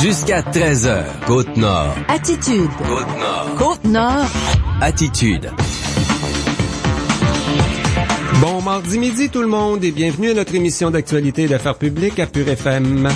Jusqu'à 13h, Côte-Nord. Attitude. Côte-Nord. Côte-Nord. Attitude. Bon mardi midi tout le monde et bienvenue à notre émission d'actualité et d'affaires publiques à Pure FM.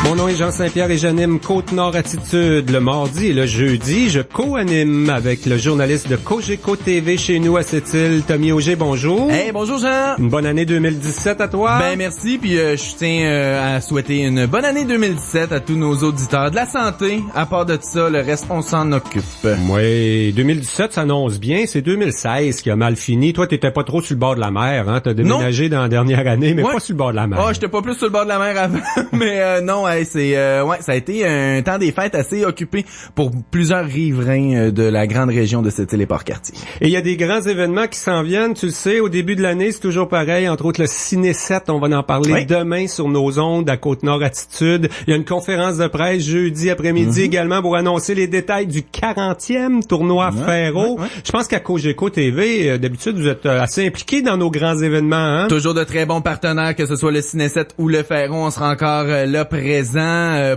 Mon nom est Jean Saint-Pierre et j'anime Côte-Nord Attitude. Le mardi et le jeudi, je co-anime avec le journaliste de Cogeco TV chez nous à Sept-Îles, Tommy Auger. Bonjour. Hey, bonjour Jean. Une bonne année 2017 à toi. Ben merci, puis je tiens à souhaiter une bonne année 2017 à tous nos auditeurs. De la santé, à part de ça, le reste, on s'en occupe. Oui, 2017 s'annonce bien. C'est 2016 qui a mal fini. Toi, t'étais pas trop sur le bord de la mer, hein. T'as déménagé dans la dernière année, mais pas sur le bord de la mer. Oh, j'étais pas plus sur le bord de la mer avant, mais non, ça a été un temps des fêtes assez occupé pour plusieurs riverains de la grande région de Sept-Îles et Port-Cartier. Et il y a des grands événements qui s'en viennent, tu le sais, au début de l'année, c'est toujours pareil, entre autres le Ciné 7, on va en parler demain sur nos ondes à Côte-Nord Attitude. Il y a une conférence de presse jeudi après-midi également pour annoncer les détails du 40e tournoi Ferro. Je pense qu'à Cogeco TV, d'habitude, vous êtes assez impliqués dans nos grands événements, hein? Toujours de très bons partenaires, que ce soit le Ciné 7 ou le Ferro, on sera encore là présent.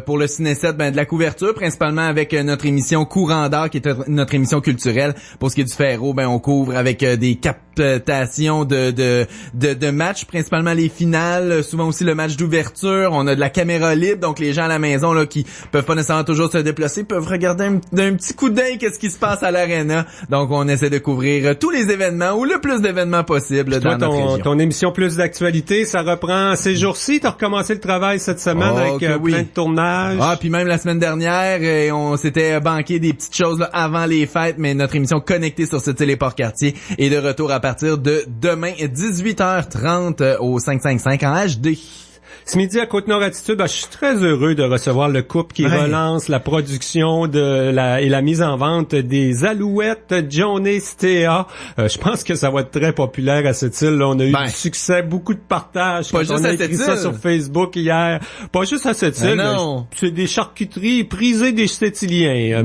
Pour le Ciné 7, de la couverture, principalement avec notre émission Courant d'art, qui est notre émission culturelle. Pour ce qui est du Ferro, on couvre avec des captations de matchs, principalement les finales, souvent aussi le match d'ouverture. On a de la caméra libre, donc les gens à la maison là qui peuvent pas nécessairement toujours se déplacer peuvent regarder d'un petit coup d'œil qu'est-ce qui se passe à l'aréna. Donc on essaie de couvrir tous les événements ou le plus d'événements possible dans notre région. Ton émission Plus d'actualité, ça reprend ces jours-ci. T'as recommencé le travail cette semaine avec plein de tournages. Ah, puis même la semaine dernière, on s'était banqué des petites choses là, avant les fêtes, mais notre émission Connectée sur Sept-Îles et Port-Cartier est de retour à partir de demain 18h30 au 555 en HD. Ce midi à Côte-Nord Attitude, je suis très heureux de recevoir le couple qui relance la production et la mise en vente des Alouettes Johnny Stea. Je pense que ça va être très populaire à cette île. Là, on a eu du succès, beaucoup de partages. Pas juste on a à écrit cette ça île. Sur Facebook hier. Pas juste à cette île. C'est des charcuteries prisées des Sept-Îliens.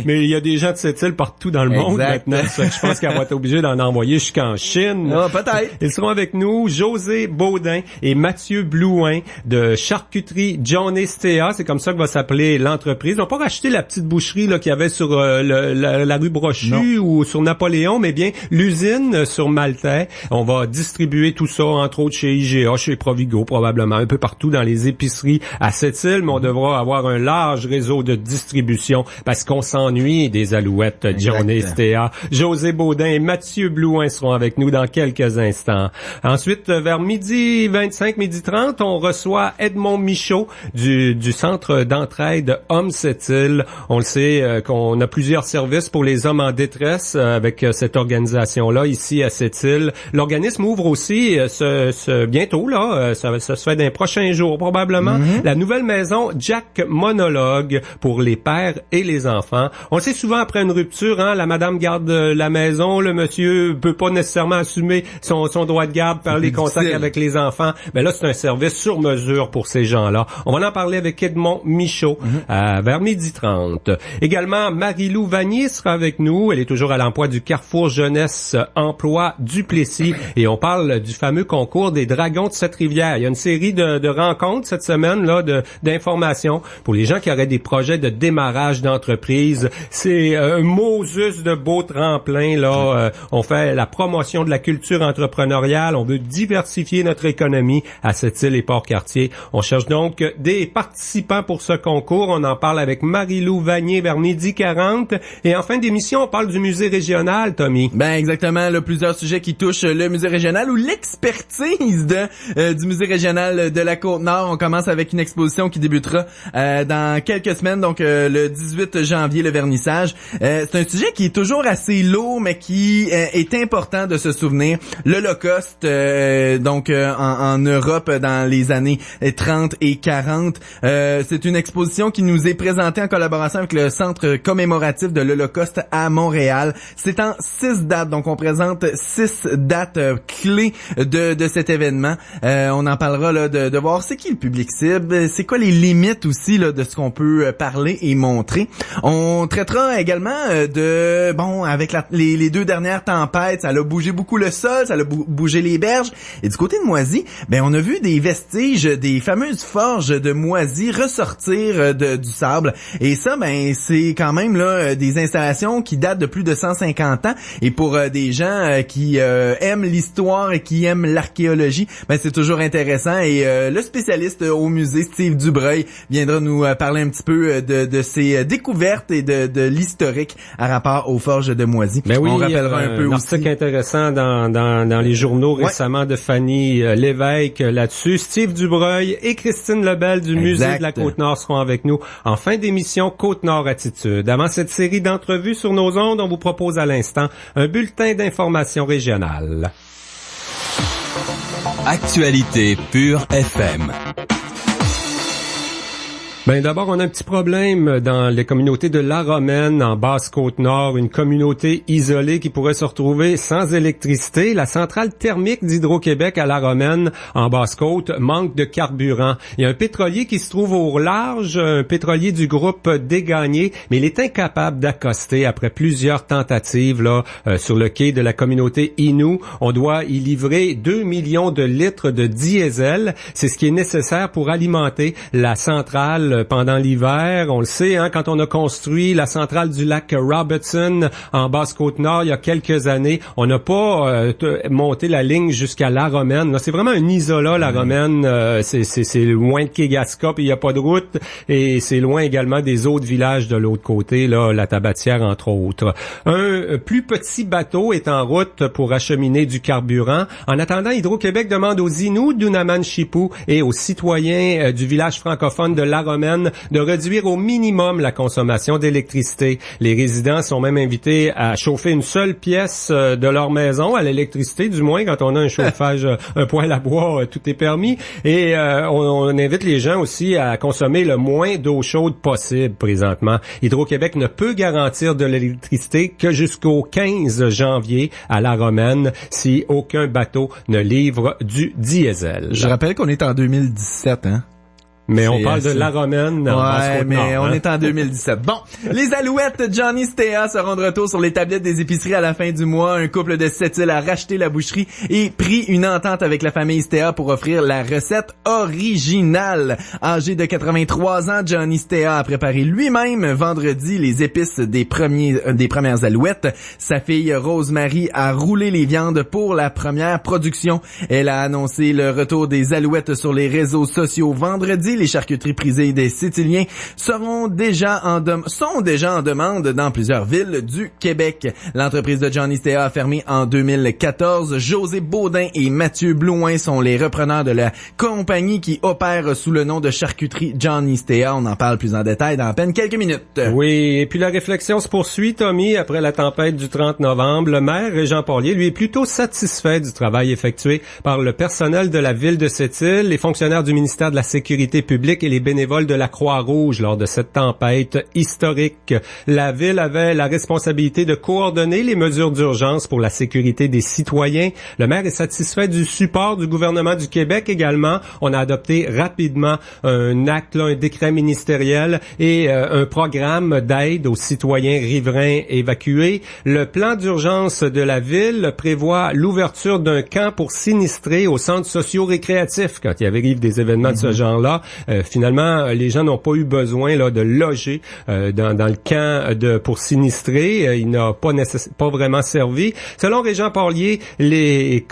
Mais il y a des gens de cette île partout dans le monde maintenant. Je pense qu'elle va être obligée d'en envoyer jusqu'en Chine. Ah, peut-être. Ils seront avec nous, José Baudin et Mathieu Blouin de charcuterie Johnny Stea, c'est comme ça que va s'appeler l'entreprise. Ils n'ont pas racheté la petite boucherie là qu'il y avait sur la rue Brochu ou sur Napoléon, mais bien l'usine sur Maltais. On va distribuer tout ça, entre autres chez IGA, chez Provigo probablement, un peu partout dans les épiceries à Sept-Îles, mais on devra avoir un large réseau de distribution parce qu'on s'ennuie des Alouettes Johnny Stea. José Baudin et Mathieu Blouin seront avec nous dans quelques instants. Ensuite, vers midi 25, midi 30, on reçoit Edmond Michaud du Centre d'entraide Hommes Sept-Îles. On le sait qu'on a plusieurs services pour les hommes en détresse avec cette organisation-là ici à Sept-Îles. L'organisme ouvre aussi bientôt, là, ça se fait dans les prochains jours probablement, la nouvelle maison Jack Monologue pour les pères et les enfants. On le sait souvent après une rupture, hein, la madame garde la maison, le monsieur peut pas nécessairement assumer son droit de garde par les contacts avec les enfants. Ben là, c'est un service sur mesure pour ces gens-là. On va en parler avec Edmond Michaud vers 12h30. Également, Marie-Lou Vanier sera avec nous. Elle est toujours à l'emploi du Carrefour Jeunesse Emploi Duplessis et on parle du fameux concours des Dragons de Sept-Rivières. Il y a une série de rencontres cette semaine là, d'informations pour les gens qui auraient des projets de démarrage d'entreprise. C'est un Moses de beau tremplin là. On fait la promotion de la culture entrepreneuriale. On veut diversifier notre économie à Sept-Îles et Port-Cartier. On cherche donc des participants pour ce concours. On en parle avec Marie-Lou Vanier vers 12h40. Et en fin d'émission, on parle du musée régional, Tommy. Ben exactement, là, plusieurs sujets qui touchent le musée régional ou l'expertise du musée régional de la Côte-Nord. On commence avec une exposition qui débutera dans quelques semaines, donc le 18 janvier, le vernissage. C'est un sujet qui est toujours assez lourd, mais qui est important de se souvenir. L'Holocauste, en Europe dans les années 30 et 40. C'est une exposition qui nous est présentée en collaboration avec le Centre commémoratif de l'Holocauste à Montréal. C'est en 6 dates, donc on présente 6 dates clés de cet événement. On en parlera là, de voir c'est qui le public cible, c'est quoi les limites aussi là, de ce qu'on peut parler et montrer. On traitera également avec les 2 dernières tempêtes, ça a bougé beaucoup le sol, ça a bougé les berges. Et du côté de Moisy, on a vu des vestiges vestiges des fameuses forges de Moisy ressortir du sable. Et ça, ben, c'est quand même là des installations qui datent de plus de 150 ans. Et pour des gens qui aiment l'histoire et qui aiment l'archéologie, ben c'est toujours intéressant. Et le spécialiste au musée, Steve Dubreuil, viendra nous parler un petit peu de ses découvertes et de l'historique à rapport aux forges de Moisy. Ben oui, on rappellera un peu un aussi. article intéressant dans les journaux récemment de Fanny Lévesque là-dessus. Steve Dubreuil et Christine Lebel du Musée de la Côte-Nord seront avec nous en fin d'émission Côte-Nord Attitude. Avant cette série d'entrevues sur nos ondes, on vous propose à l'instant un bulletin d'information régionale. Actualité pure FM. Ben d'abord, on a un petit problème dans les communautés de La Romaine, en Basse-Côte-Nord, une communauté isolée qui pourrait se retrouver sans électricité. La centrale thermique d'Hydro-Québec à La Romaine, en Basse-Côte, manque de carburant. Il y a un pétrolier qui se trouve au large, un pétrolier du groupe Dégagné, mais il est incapable d'accoster après plusieurs tentatives là sur le quai de la communauté Innu. On doit y livrer 2 millions de litres de diesel. C'est ce qui est nécessaire pour alimenter la centrale pendant l'hiver. On le sait, hein, quand on a construit la centrale du lac Robertson en Basse-Côte-Nord il y a quelques années, on n'a pas monté la ligne jusqu'à La Romaine. Là, c'est vraiment un isolat, La Romaine. C'est loin de Kegaska, puis il n'y a pas de route. Et c'est loin également des autres villages de l'autre côté, là, la Tabatière, entre autres. Un plus petit bateau est en route pour acheminer du carburant. En attendant, Hydro-Québec demande aux Inuits d'Unaman-Chipou et aux citoyens du village francophone de La Romaine de réduire au minimum la consommation d'électricité. Les résidents sont même invités à chauffer une seule pièce de leur maison à l'électricité, du moins quand on a un chauffage, un poêle à bois, tout est permis. Et on invite les gens aussi à consommer le moins d'eau chaude possible présentement. Hydro-Québec ne peut garantir de l'électricité que jusqu'au 15 janvier à La Romaine si aucun bateau ne livre du diesel. Je rappelle qu'on est en 2017, hein? Mais on parle de La Romaine. Ouais, mais on est en 2017. Bon, les Alouettes Johnny Stea seront de retour sur les tablettes des épiceries à la fin du mois. Un couple de Sept-Îles a racheté la boucherie et pris une entente avec la famille Stea pour offrir la recette originale. Âgé de 83 ans, Johnny Stea a préparé lui-même vendredi les épices des premières Alouettes. Sa fille Rosemary a roulé les viandes pour la première production. Elle a annoncé le retour des Alouettes sur les réseaux sociaux vendredi. Les charcuteries prisées des Sétiliens sont déjà en demande dans plusieurs villes du Québec. L'entreprise de Johnny Stea a fermé en 2014. José Baudin et Mathieu Blouin sont les repreneurs de la compagnie qui opère sous le nom de charcuterie Johnny Stea. On en parle plus en détail dans à peine quelques minutes. Oui, et puis la réflexion se poursuit, Tommy, après la tempête du 30 novembre. Le maire, Régent Porlier, lui, est plutôt satisfait du travail effectué par le personnel de la ville de Sept-Îles, les fonctionnaires du ministère de la Sécurité public et les bénévoles de la Croix-Rouge lors de cette tempête historique. La ville avait la responsabilité de coordonner les mesures d'urgence pour la sécurité des citoyens. Le maire est satisfait du support du gouvernement du Québec également. On a adopté rapidement un acte, un décret ministériel et un programme d'aide aux citoyens riverains évacués. Le plan d'urgence de la ville prévoit l'ouverture d'un camp pour sinistrés au centre socio-récréatif quand il arrive des événements de ce genre-là. Finalement, les gens n'ont pas eu besoin là de loger dans le camp pour sinistrés. Il n'a pas vraiment servi. Selon Régent Porlier, les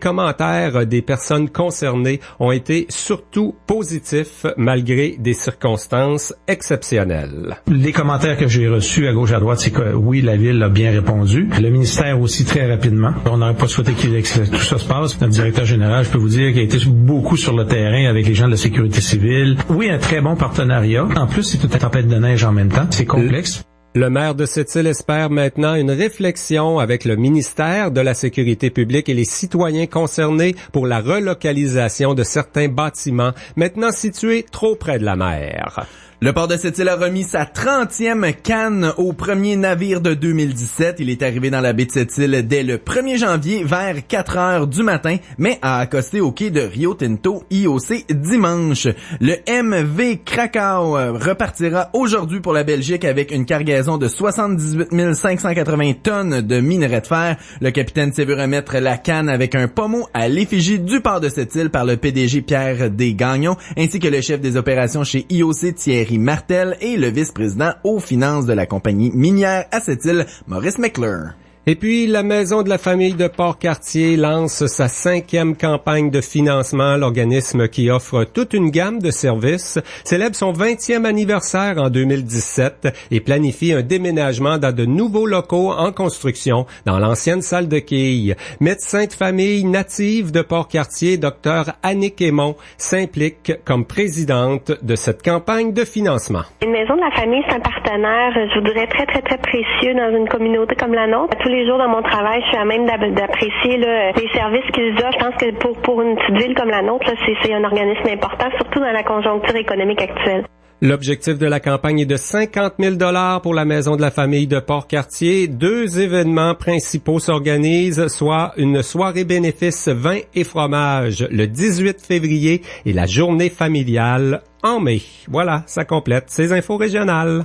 commentaires des personnes concernées ont été surtout positifs malgré des circonstances exceptionnelles. Les commentaires que j'ai reçus à gauche à droite, c'est que oui, la ville a bien répondu. Le ministère aussi très rapidement. On n'aurait pas souhaité que tout ça se passe. Notre directeur général, je peux vous dire, qu'il a été beaucoup sur le terrain avec les gens de la sécurité civile. Oui, un très bon partenariat. En plus, c'est toute une tempête de neige en même temps. C'est complexe. Le maire de Sept-Îles espère maintenant une réflexion avec le ministère de la Sécurité publique et les citoyens concernés pour la relocalisation de certains bâtiments maintenant situés trop près de la mer. Le port de Sept-Îles a remis sa 30e canne au premier navire de 2017. Il est arrivé dans la baie de Sept-Îles dès le 1er janvier vers 4 heures du matin, mais a accosté au quai de Rio Tinto IOC dimanche. Le MV Krakow repartira aujourd'hui pour la Belgique avec une cargaison de 78 580 tonnes de minerai de fer. Le capitaine s'est vu remettre la canne avec un pommeau à l'effigie du port de Sept-Îles par le PDG Pierre Desgagnon, ainsi que le chef des opérations chez IOC Thierry Martel et le vice-président aux finances de la compagnie minière à Sept-Îles, Maurice Meckler. Et puis, la Maison de la famille de Port-Cartier lance sa 5e campagne de financement. L'organisme qui offre toute une gamme de services célèbre son 20e anniversaire en 2017 et planifie un déménagement dans de nouveaux locaux en construction dans l'ancienne salle de quilles. Médecin de famille native de Port-Cartier, Dr Annick Aymon, s'implique comme présidente de cette campagne de financement. Une Maison de la famille, c'est un partenaire, je vous dirais, très, très, très précieux dans une communauté comme la nôtre. Tous les jours dans mon travail, je suis à même d'apprécier les services qu'ils offrent. Je pense que pour une petite ville comme la nôtre, là, c'est un organisme important, surtout dans la conjoncture économique actuelle. L'objectif de la campagne est de 50 000 $ pour la Maison de la famille de Port-Cartier. 2 événements principaux s'organisent, soit une soirée bénéfice vin et fromage le 18 février et la journée familiale en mai. Voilà, ça complète ces infos régionales.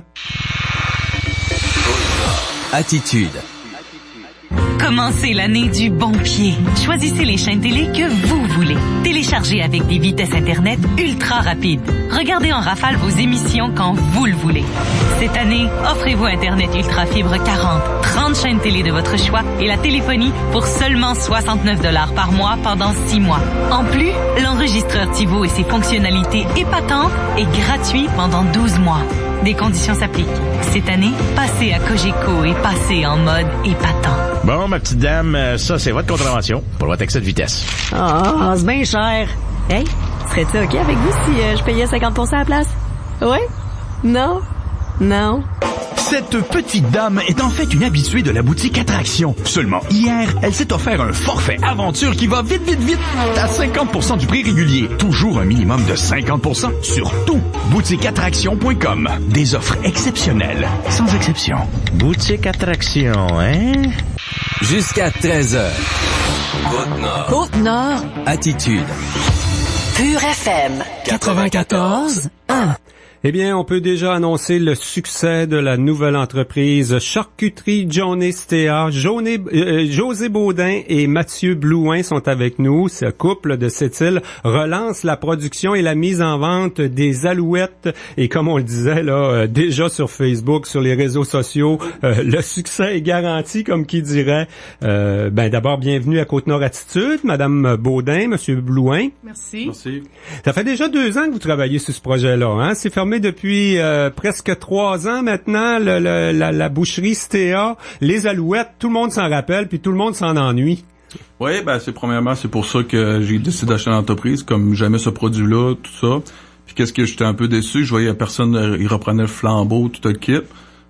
Attitude. Commencez l'année du bon pied. Choisissez les chaînes télé que vous voulez. Téléchargez avec des vitesses Internet ultra rapides. Regardez en rafale vos émissions quand vous le voulez. Cette année, offrez-vous Internet Ultra Fibre 40, 30 chaînes télé de votre choix et la téléphonie pour seulement 69 $ par mois pendant 6 mois. En plus, l'enregistreur TiVo et ses fonctionnalités épatantes est gratuit pendant 12 mois. Des conditions s'appliquent. Cette année, passez à Cogeco et passez en mode épatant. Bon, ma petite dame, ça, c'est votre contravention pour votre excès de vitesse. Ah, c'est bien cher. Hey, serais-tu OK avec vous si je payais 50% à la place? Ouais? Non? Non? Cette petite dame est en fait une habituée de la boutique Attraction. Seulement hier, elle s'est offert un forfait aventure qui va vite, vite, vite à 50% du prix régulier. Toujours un minimum de 50% sur tout. boutiqueattraction.com. Des offres exceptionnelles, sans exception. Boutique Attraction, hein? Jusqu'à 13h. Côte-Nord. Côte-Nord. Attitude. Pure FM. 94. 1. Eh bien, on peut déjà annoncer le succès de la nouvelle entreprise Charcuterie Johnny Stea. José Baudin et Mathieu Blouin sont avec nous. Ce couple de Sept-Îles relance la production et la mise en vente des alouettes. Et comme on le disait là, déjà sur Facebook, sur les réseaux sociaux, le succès est garanti, comme qui dirait. D'abord, bienvenue à Côte-Nord Attitude, Madame Baudin, Monsieur Blouin. Merci. Ça fait déjà 2 ans que vous travaillez sur ce projet-là, hein? C'est fermé depuis presque 3 ans maintenant, la boucherie Stea, les alouettes, tout le monde s'en rappelle, puis tout le monde s'en ennuie. Oui, c'est pour ça que j'ai décidé d'acheter l'entreprise, comme j'aimais ce produit-là, tout ça. Puis qu'est-ce que j'étais un peu déçu, je voyais personne, il reprenait le flambeau, tout le kit.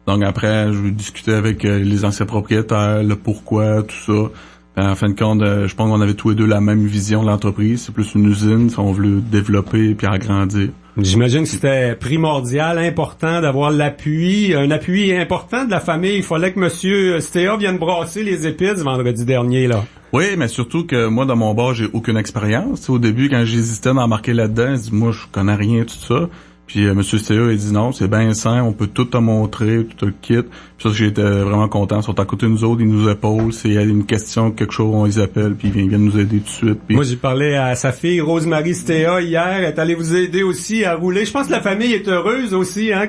Donc après, je discutais avec les anciens propriétaires, le pourquoi, tout ça. En fin de compte, je pense qu'on avait tous les deux la même vision de l'entreprise. C'est plus une usine, si on veut développer puis agrandir. J'imagine que c'était primordial, important d'avoir un appui important de la famille. Il fallait que Monsieur Stea vienne brasser les épices vendredi dernier, là. Oui, mais surtout que moi, dans mon bar, j'ai aucune expérience. T'sais, au début, quand j'hésitais d'embarquer marquer là-dedans, je dis, moi, je connais rien, tout ça. Puis Monsieur Stea, il dit non, c'est bien sain, on peut tout te montrer, tout le kit. Puis ça, j'étais vraiment content. Ils sont à côté de nous autres, ils nous épaulent. S'il y a une question, quelque chose, on les appelle, puis ils viennent nous aider tout de suite. Puis... Moi, j'ai parlé à sa fille, Rosemary Stea, hier. Elle est allée vous aider aussi à rouler. Je pense que la famille est heureuse aussi, hein,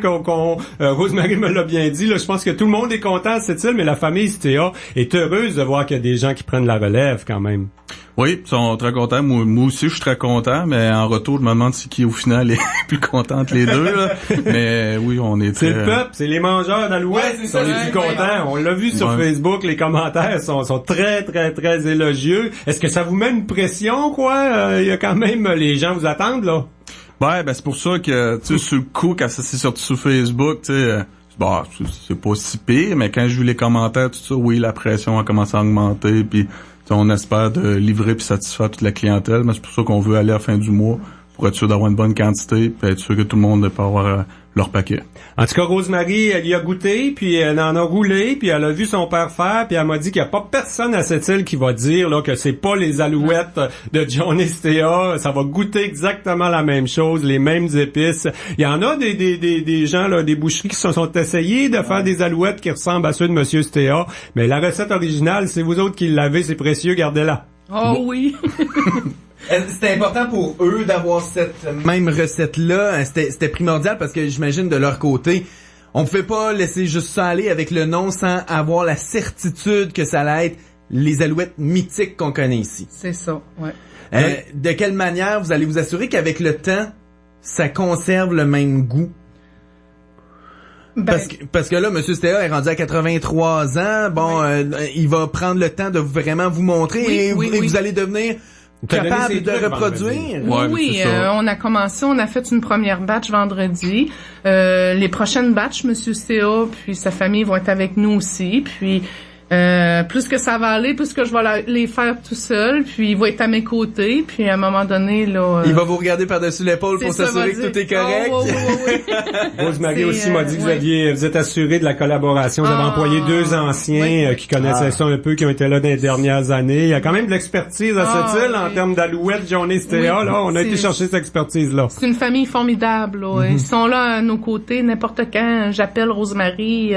Rosemary me l'a bien dit. Là, je pense que tout le monde est content de cette île, mais la famille Stea est heureuse de voir qu'il y a des gens qui prennent la relève quand même. Oui, ils sont très contents. Moi aussi, je suis très content, mais en retour, je me demande si qui, au final, est plus content entre les deux, là. Mais oui, on est très... C'est le peuple, c'est les mangeurs d'alouettes qui sont les plus contents. On l'a vu sur Facebook, les commentaires sont très, très, très élogieux. Est-ce que ça vous met une pression, quoi? Il y a quand même... Les gens vous attendent, là. C'est pour ça que, tu sais, sur le coup, quand ça s'est sorti sur Facebook, tu sais... c'est pas si pire, mais quand j'ai vu les commentaires, tout ça, oui, la pression a commencé à augmenter, puis on espère de livrer puis satisfaire toute la clientèle, mais c'est pour ça qu'on veut aller à la fin du mois pour être sûr d'avoir une bonne quantité, puis être sûr que tout le monde peut avoir leur paquet. En tout cas, Rosemary, elle y a goûté, puis elle en a roulé, puis elle a vu son père faire, puis elle m'a dit qu'il n'y a pas personne à cette île qui va dire là que c'est pas les alouettes de Johnny Stea. Ça va goûter exactement la même chose, les mêmes épices. Il y en a des gens, là, des boucheries qui se sont essayés de faire des alouettes qui ressemblent à ceux de Monsieur Stea, mais la recette originale, c'est vous autres qui l'avez, c'est précieux, gardez-la. Oh oui! C'était important pour eux d'avoir cette même recette-là. C'était primordial parce que j'imagine de leur côté, on pouvait pas laisser juste ça aller avec le nom sans avoir la certitude que ça allait être les alouettes mythiques qu'on connaît ici. C'est ça, ouais. De quelle manière vous allez vous assurer qu'avec le temps, ça conserve le même goût? Parce que là, M. Stea est rendu à 83 ans. Bon, il va prendre le temps de vraiment vous montrer et vous allez devenir capable de reproduire. Oui, on a commencé, on a fait une première batch vendredi. Les prochaines batches, M. Stea puis sa famille vont être avec nous aussi. Puis plus que ça va aller, plus que je vais les faire tout seul, puis il va être à mes côtés, puis à un moment donné là il va vous regarder par-dessus l'épaule pour s'assurer que tout est correct. Rosemary aussi m'a dit que vous êtes assuré de la collaboration, vous avez employé 2 anciens qui connaissaient ça un peu, qui ont été là dans les dernières années. Il y a quand même de l'expertise à cette île en termes d'alouettes, Johnny Stea, là, on a été chercher cette expertise là. C'est une famille formidable, là. Ils sont là à nos côtés n'importe quand, j'appelle Rosemary,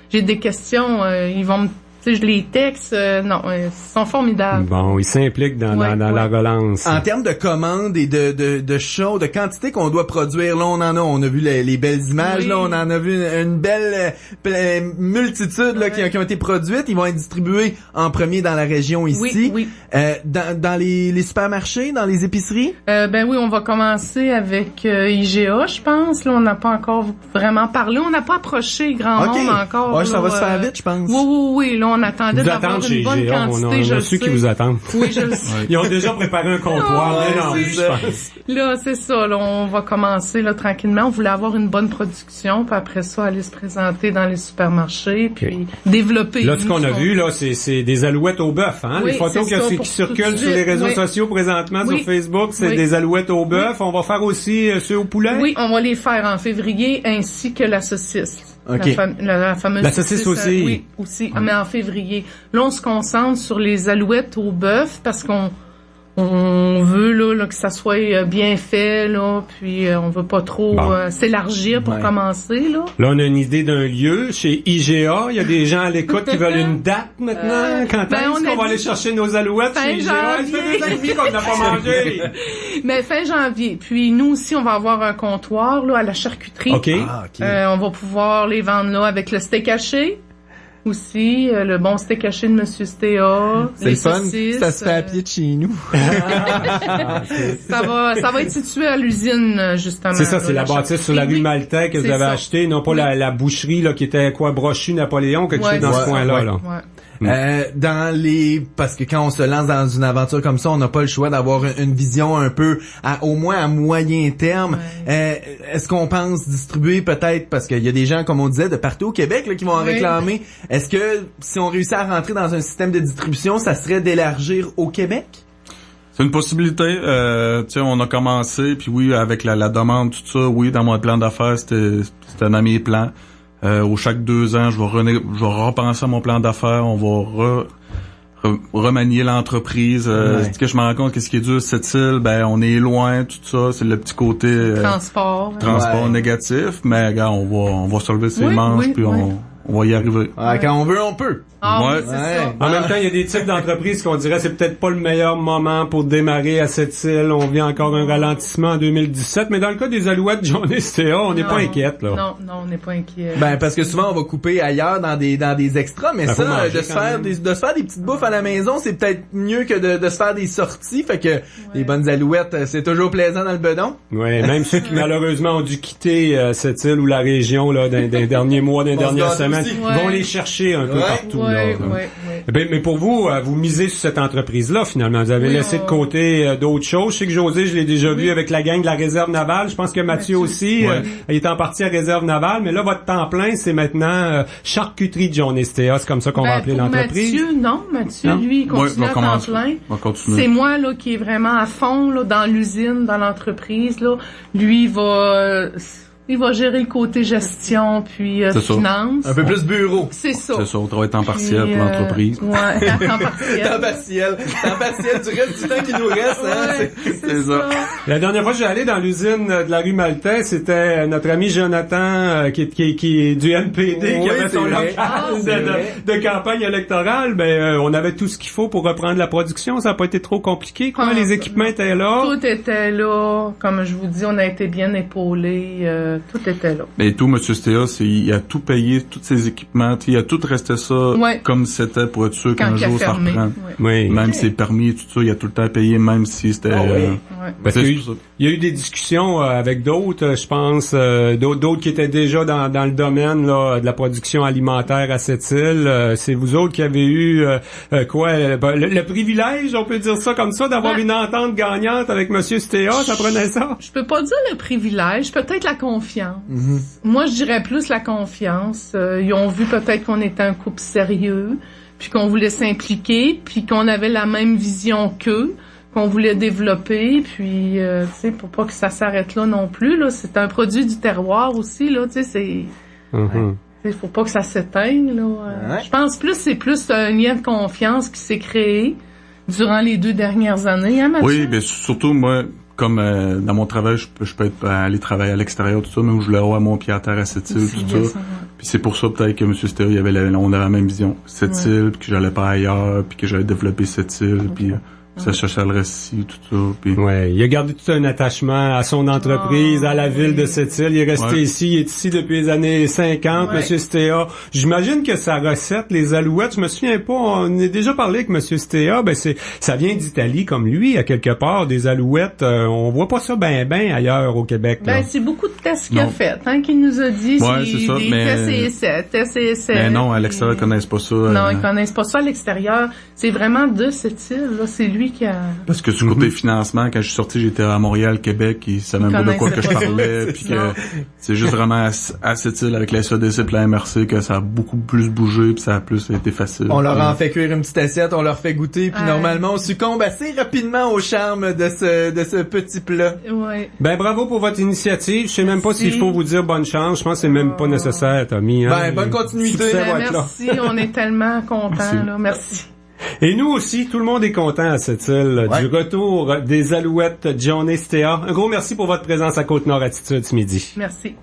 j'ai des questions, ils vont me je les texte, non, ils sont formidables. Bon, ils s'impliquent dans la relance. En termes de commandes et de shows, de quantité qu'on doit produire, là, on a vu les belles images, là, on en a vu une belle multitude, là, qui ont été produites. Ils vont être distribués en premier dans la région ici. Oui. Dans les supermarchés, dans les épiceries? Oui, on va commencer avec IGA, je pense. Là, on n'a pas encore vraiment parlé. On n'a pas approché grand monde encore. Ouais, ça va se faire vite, je pense. Oui, là, on attendait d'avoir une bonne quantité, je sais qui vous attendent. Oui, je le sais. Ils ont déjà préparé un comptoir, je pense. Là, c'est ça, là, on va commencer, là, tranquillement. On voulait avoir une bonne production, puis après ça, aller se présenter dans les supermarchés, puis développer. Là, ce qu'on a vu, là, c'est des alouettes au bœuf, hein? Oui, les photos qui circulent sur les réseaux sociaux présentement, sur Facebook, c'est des alouettes au bœuf. On va faire aussi ceux au poulet? Oui, on va les faire en février, ainsi que la saucisse. Okay. La fameuse saucisse aussi. Oui, aussi, mais en février. Là, on se concentre sur les alouettes au bœuf parce qu'on veut là que ça soit bien fait là, puis on veut pas trop s'élargir pour commencer là. Là, on a une idée d'un lieu chez IGA. Il y a des gens à l'écoute qui veulent une date maintenant. Quand est-ce qu'on va aller chercher nos alouettes chez IGA? Ça fait 2 ans et demi qu'on n'a pas mangé. Mais fin janvier. Puis nous aussi, on va avoir un comptoir là à la charcuterie. OK. On va pouvoir les vendre là avec le steak haché. Aussi, le bon steak haché de Monsieur Stea, c'est le fun, ça se fait à pied de chez nous. ça va être situé à l'usine, justement. C'est ça, c'est la bâtisse sur la rue Maltais que vous avez acheté, non pas la boucherie là qui était Brochu Napoléon, quelque chose dans ce coin-là. Là. Parce que quand on se lance dans une aventure comme ça, on n'a pas le choix d'avoir une vision un peu au moins à moyen terme. Est-ce qu'on pense distribuer peut-être, parce qu'il y a des gens, comme on disait, de partout au Québec là, qui vont en réclamer. Est-ce que si on réussit à rentrer dans un système de distribution, ça serait d'élargir au Québec? C'est une possibilité. On a commencé, puis oui, avec la demande, tout ça, oui, dans mon plan d'affaires, c'était dans mes plans. Chaque 2 ans, je vais repenser à mon plan d'affaires, on va remanier l'entreprise. Que je me rends compte qu'est-ce qui est dur cette île, on est loin, tout ça, c'est le petit côté transport négatif, mais regarde, on va se relever ses manches puis on va y arriver. Quand on veut, on peut. C'est ça. En même temps, il y a des types d'entreprises qu'on dirait c'est peut-être pas le meilleur moment pour démarrer à cette île. On vit encore un ralentissement en 2017, mais dans le cas des alouettes Johnny Stea, on n'est pas inquiète là. Non, on n'est pas inquiet. Parce que souvent on va couper ailleurs dans des extras, mais ça, de se faire des petites bouffes à la maison, c'est peut-être mieux que de se faire des sorties. Fait que les bonnes alouettes, c'est toujours plaisant dans le bedon. Ouais, même ceux qui malheureusement ont dû quitter cette île ou la région là dans les derniers mois, dans les dernières semaines. Ils vont les chercher un peu partout. Là. Ben, mais pour vous, vous misez sur cette entreprise-là, finalement. Vous avez laissé de côté d'autres choses. Je sais que José, je l'ai déjà vu avec la gang de la réserve navale. Je pense que Mathieu aussi, il est en partie à réserve navale. Mais là, votre temps plein, c'est maintenant charcuterie John Estea. C'est comme ça qu'on va appeler l'entreprise. Mathieu, lui, il continue à temps plein. C'est moi là qui est vraiment à fond là, dans l'usine, dans l'entreprise. Là. Lui, il va gérer le côt gestion puis finance. Un peu plus bureau. C'est ça. C'est ça, on travaille temps partiel pour l'entreprise. Ouais, temps partiel. Temps partiel du reste du temps qui nous reste, hein. C'est ça. La dernière fois que j'ai allé dans l'usine de la rue Maltais, c'était notre ami Jonathan qui est du NPD qui avait son local de campagne électorale. Ben on avait tout ce qu'il faut pour reprendre la production, ça n'a pas été trop compliqué. Comment les équipements étaient là? Tout était là, comme je vous dis, on a été bien épaulés. Tout était là. Mais tout, M. Stea, il a tout payé, tous ses équipements, il a tout resté ça comme c'était pour être sûr qu'un jour ça reprend. Même ses permis, tout ça, il a tout le temps payé, même si c'était... Parce qu'il y a eu des discussions avec d'autres, je pense, d'autres qui étaient déjà dans le domaine là, de la production alimentaire à cette île. C'est vous autres qui avez eu le privilège, on peut dire ça comme ça, d'avoir une entente gagnante avec M. Stea, ça prenait ça? Je peux pas dire le privilège, peut-être la confiance. Moi, je dirais plus la confiance. Ils ont vu peut-être qu'on était un couple sérieux, puis qu'on voulait s'impliquer, puis qu'on avait la même vision qu'eux, qu'on voulait développer, puis tu sais, pour pas que ça s'arrête là non plus. Là, c'est un produit du terroir aussi. Là, tu sais, c'est. Il faut pas que ça s'éteigne. Là. Je pense c'est plus un lien de confiance qui s'est créé durant les 2 dernières années. Hein, Mathieu? Oui, mais surtout moi. Comme dans mon travail, je peux être aller travailler à l'extérieur, tout ça, mais où je voulais avoir mon pied à terre à cette île, tout ça. Puis c'est pour ça peut-être que M. Stea, on avait la même vision. Cette île, puis que j'allais pas ailleurs, puis que j'allais développer cette île, puis ça cherchait le récit, tout ça. Puis... Ouais, il a gardé tout un attachement à son entreprise, à la ville de cette île. Il est resté ici, il est ici depuis les années 50, M. Stea. J'imagine que sa recette, les alouettes, je me souviens pas, on a déjà parlé avec M. Stea, ça vient d'Italie comme lui, à quelque part, des alouettes. On voit pas ça ben ailleurs au Québec. Là. C'est beaucoup de tests qu'il a fait, qu'il nous a dit. C'est ça, tests et essais. Mais non, à l'extérieur, ils connaissent pas ça. Non, ils connaissent pas ça à l'extérieur. C'est vraiment de cette île, là. C'est lui qui a... Parce que du côté financement, quand je suis sorti, j'étais à Montréal, Québec, ils savaient même pas de quoi que je parlais, puis que c'est juste vraiment à cette île avec la SADC et la MRC que ça a beaucoup plus bougé, puis ça a plus été facile. On leur en fait cuire une petite assiette, on leur fait goûter, puis normalement on succombe assez rapidement au charme de ce petit plat. Ouais. Ben bravo pour votre initiative. Je sais même pas s'il faut vous dire bonne chance. Je pense que c'est même pas nécessaire, Tommy. Hein? Bonne continuité. Merci, on est tellement contents. Là. Merci. Et nous aussi, tout le monde est content à cette île du retour des Alouettes John Estea. Un gros merci pour votre présence à Côte-Nord Attitude ce midi. Merci.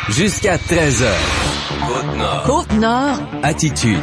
Jusqu'à 13h. Côte-Nord. Côte-Nord. Attitude.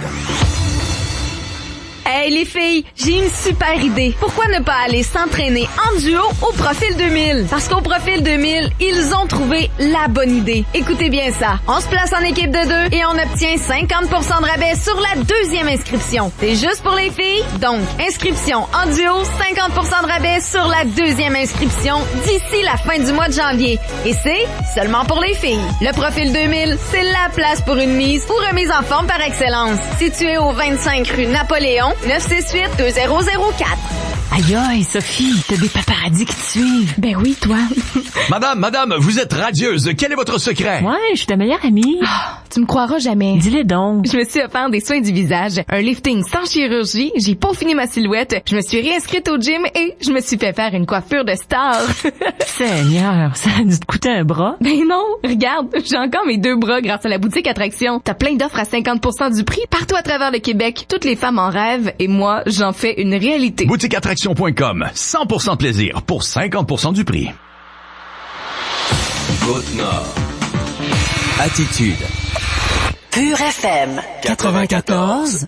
Hey les filles, j'ai une super idée. Pourquoi ne pas aller s'entraîner en duo au Profil 2000? Parce qu'au Profil 2000, ils ont trouvé la bonne idée. Écoutez bien ça. On se place en équipe de 2 et on obtient 50% de rabais sur la 2e inscription. C'est juste pour les filles. Donc, inscription en duo, 50% de rabais sur la 2e inscription d'ici la fin du mois de janvier. Et c'est seulement pour les filles. Le Profil 2000, c'est la place pour une mise ou remise en forme par excellence. Situé au 25 rue Napoléon, 968-2004. Aïe, Sophie, t'as des paparazzis qui te suivent. Ben oui, toi. Madame, vous êtes radieuse. Quel est votre secret? Ouais, je suis ta meilleure amie. Tu me croiras jamais. Dis-le donc. Je me suis offert des soins du visage, un lifting sans chirurgie, j'ai peaufiné ma silhouette, je me suis réinscrite au gym et je me suis fait faire une coiffure de star. Seigneur, ça a dû te coûter un bras? Ben non, regarde, j'ai encore mes 2 bras grâce à la boutique Attraction. T'as plein d'offres à 50% du prix partout à travers le Québec. Toutes les femmes en rêvent et moi, j'en fais une réalité. Boutique Attraction.com. 100% de plaisir pour 50% du prix. Côte-Nord. Attitude. Pure FM 94.1.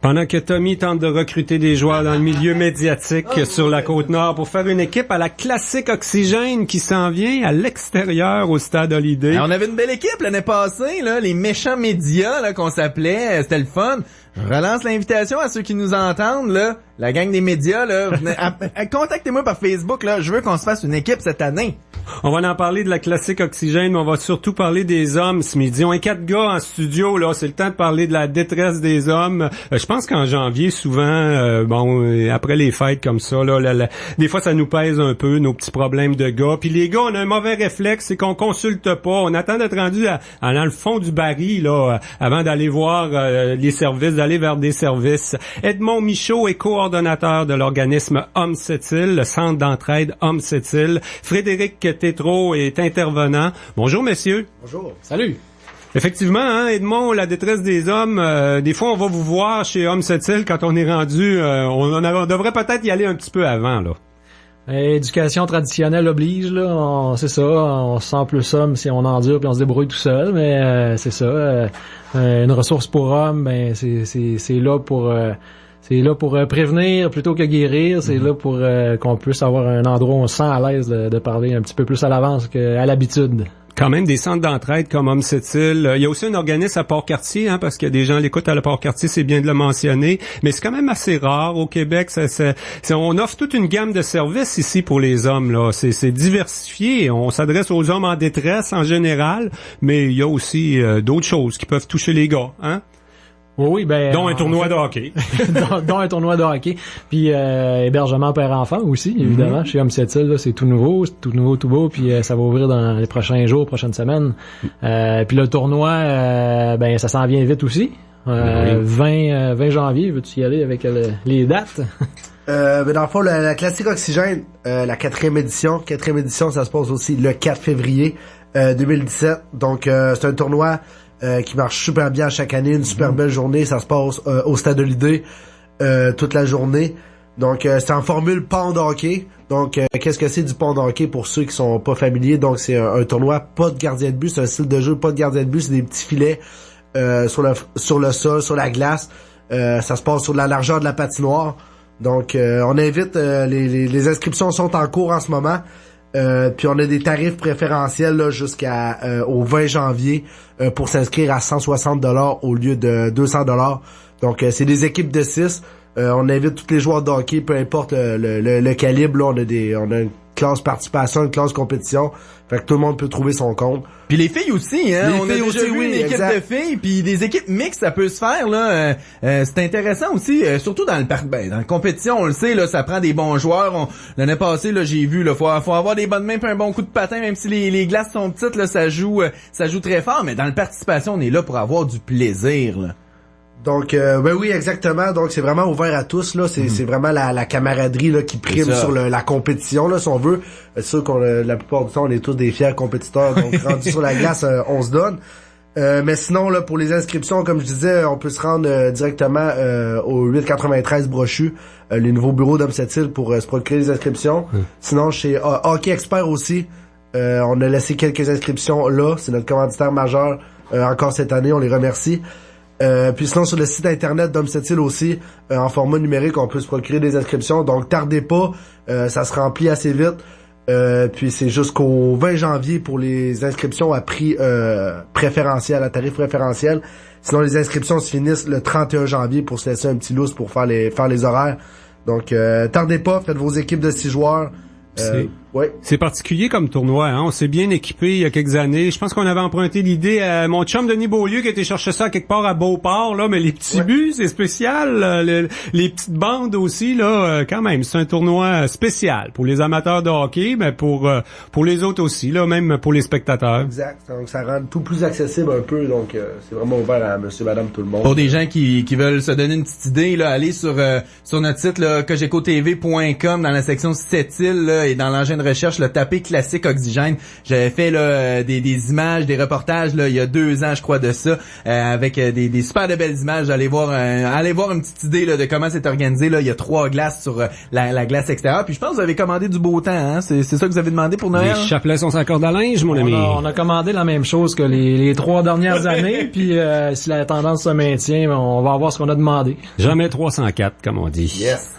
Pendant que Tommy tente de recruter des joueurs dans le milieu médiatique sur la Côte-Nord pour faire une équipe à la Classique Oxygène qui s'en vient à l'extérieur au Stade Holiday. On avait une belle équipe l'année passée, là, les méchants médias là qu'on s'appelait, c'était le fun. Je relance l'invitation à ceux qui nous entendent, là, la gang des médias, là, contactez-moi par Facebook, là, je veux qu'on se fasse une équipe cette année. On va en parler de la classique Oxygène, mais on va surtout parler des hommes ce midi. On est 4 gars en studio, là. C'est le temps de parler de la détresse des hommes. Je pense qu'en janvier, souvent, après les fêtes comme ça, là, des fois, ça nous pèse un peu, nos petits problèmes de gars. Puis les gars, on a un mauvais réflexe, c'est qu'on consulte pas. On attend d'être rendu dans le fond du baril, là, avant d'aller voir les services, d'aller vers des services. Edmond Michaud est coordonnateur de l'organisme Hommes Sept-Îles, le centre d'entraide Hommes Sept-Îles. Frédéric Tétrault est intervenant. Bonjour, messieurs. Bonjour. Salut. Effectivement, Edmond, la détresse des hommes, des fois, on va vous voir chez Hommes Sept-Îles quand on est rendu, on devrait peut-être y aller un petit peu avant, là. Éducation traditionnelle oblige, là. C'est ça, on se sent plus homme si on endure puis on se débrouille tout seul, mais c'est ça. Une ressource pour hommes, ben c'est là pour... C'est là pour prévenir plutôt que guérir. C'est là pour qu'on puisse avoir un endroit où on se sent à l'aise de parler un petit peu plus à l'avance qu'à l'habitude. Quand même des centres d'entraide comme Hommes Sept-Îles. Il y a aussi un organisme à Port-Cartier, parce qu'il y a des gens à l'écoute à Port-Cartier, c'est bien de le mentionner. Mais c'est quand même assez rare au Québec. On offre toute une gamme de services ici pour les hommes, là. C'est diversifié. On s'adresse aux hommes en détresse en général, mais il y a aussi d'autres choses qui peuvent toucher les gars, hein? Oui, ben... Dont un tournoi de hockey. dont un tournoi de hockey. Puis hébergement père-enfant aussi, évidemment. Chez Hommes Sept-Îles, c'est tout nouveau, tout beau. Puis ça va ouvrir dans les prochains jours, prochaines semaines. Puis le tournoi, ça s'en vient vite aussi. 20 janvier, veux-tu y aller avec les dates? Dans le fond, la classique Oxygène, la 4e édition. 4e édition, ça se passe aussi le 4 février 2017. Donc, c'est un tournoi qui marche super bien chaque année, une super belle journée. Ça se passe au Stade de l'Idée toute la journée. Donc, c'est en formule pond hockey. Donc, qu'est-ce que c'est du pond hockey pour ceux qui sont pas familiers? Donc, c'est un tournoi, pas de gardien de but. C'est un style de jeu, pas de gardien de but. C'est des petits filets sur le sol, sur la glace. Ça se passe sur la largeur de la patinoire. Donc, on invite... les inscriptions sont en cours en ce moment. Puis on a des tarifs préférentiels là, au 20 janvier pour s'inscrire à $160 au lieu de $200. Donc c'est des équipes de 6. On invite tous les joueurs de hockey, peu importe le calibre. Là, on a une classe participation, une classe compétition. Fait que tout le monde peut trouver son compte. Puis les filles aussi, hein. On a déjà vu une équipe de filles, puis des équipes mixtes, ça peut se faire, là. C'est intéressant aussi, surtout dans dans la compétition, on le sait, là, ça prend des bons joueurs. L'année passée, là, j'ai vu, là, faut avoir des bonnes mains puis un bon coup de patin, même si les glaces sont petites, là, ça joue très fort. Mais dans la participation, on est là pour avoir du plaisir, là. Donc, oui, exactement. Donc, c'est vraiment ouvert à tous, là. C'est vraiment la camaraderie, là, qui prime sur la compétition, là, si on veut. C'est sûr qu'on, la plupart du temps, on est tous des fiers compétiteurs. Donc, rendu sur la glace, on se donne. Mais sinon, là, pour les inscriptions, comme je disais, on peut se rendre directement au 893 Brochu, les nouveaux bureaux d'Hommes Sept-Îles pour se procurer les inscriptions. Sinon, chez Hockey Expert aussi, on a laissé quelques inscriptions là. C'est notre commanditaire majeur encore cette année. On les remercie. Puis sinon, sur le site internet d'Hommes Sept-Îles aussi, en format numérique, on peut se procurer des inscriptions. Donc, tardez pas, ça se remplit assez vite. Puis c'est jusqu'au 20 janvier pour les inscriptions à prix préférentiel, à tarif préférentiel. Sinon, les inscriptions se finissent le 31 janvier pour se laisser un petit lousse pour faire les horaires. Donc, tardez pas, faites vos équipes de 6 joueurs. C'est particulier comme tournoi, hein? On s'est bien équipé il y a quelques années. Je pense qu'on avait emprunté l'idée à mon chum Denis Beaulieu qui était chercher ça quelque part à Beauport, là, mais les petits buts, c'est spécial. Les petites bandes aussi, là, quand même. C'est un tournoi spécial pour les amateurs de hockey, mais pour les autres aussi, là, même pour les spectateurs. Exact. Donc, ça rend tout plus accessible un peu. Donc, c'est vraiment ouvert à monsieur, madame, tout le monde. Pour des gens qui veulent se donner une petite idée, là, allez sur notre site, là, kogecotv.com dans la section Sept-Îles, là, et dans l'engin de recherche, le tapé classique Oxygène. J'avais fait là des images, des reportages là il y a 2 ans, je crois, de ça, avec des super de belles images. Allez voir une petite idée là de comment c'est organisé. Là, il y a 3 glaces sur la glace extérieure. Puis je pense que vous avez commandé du beau temps, hein. C'est ça que vous avez demandé pour Noël. Les chapelets sont sans corde à linge, mon ami. On a commandé la même chose que les 3 dernières années. Puis si la tendance se maintient, on va avoir ce qu'on a demandé. Jamais 304, comme on dit. Yes.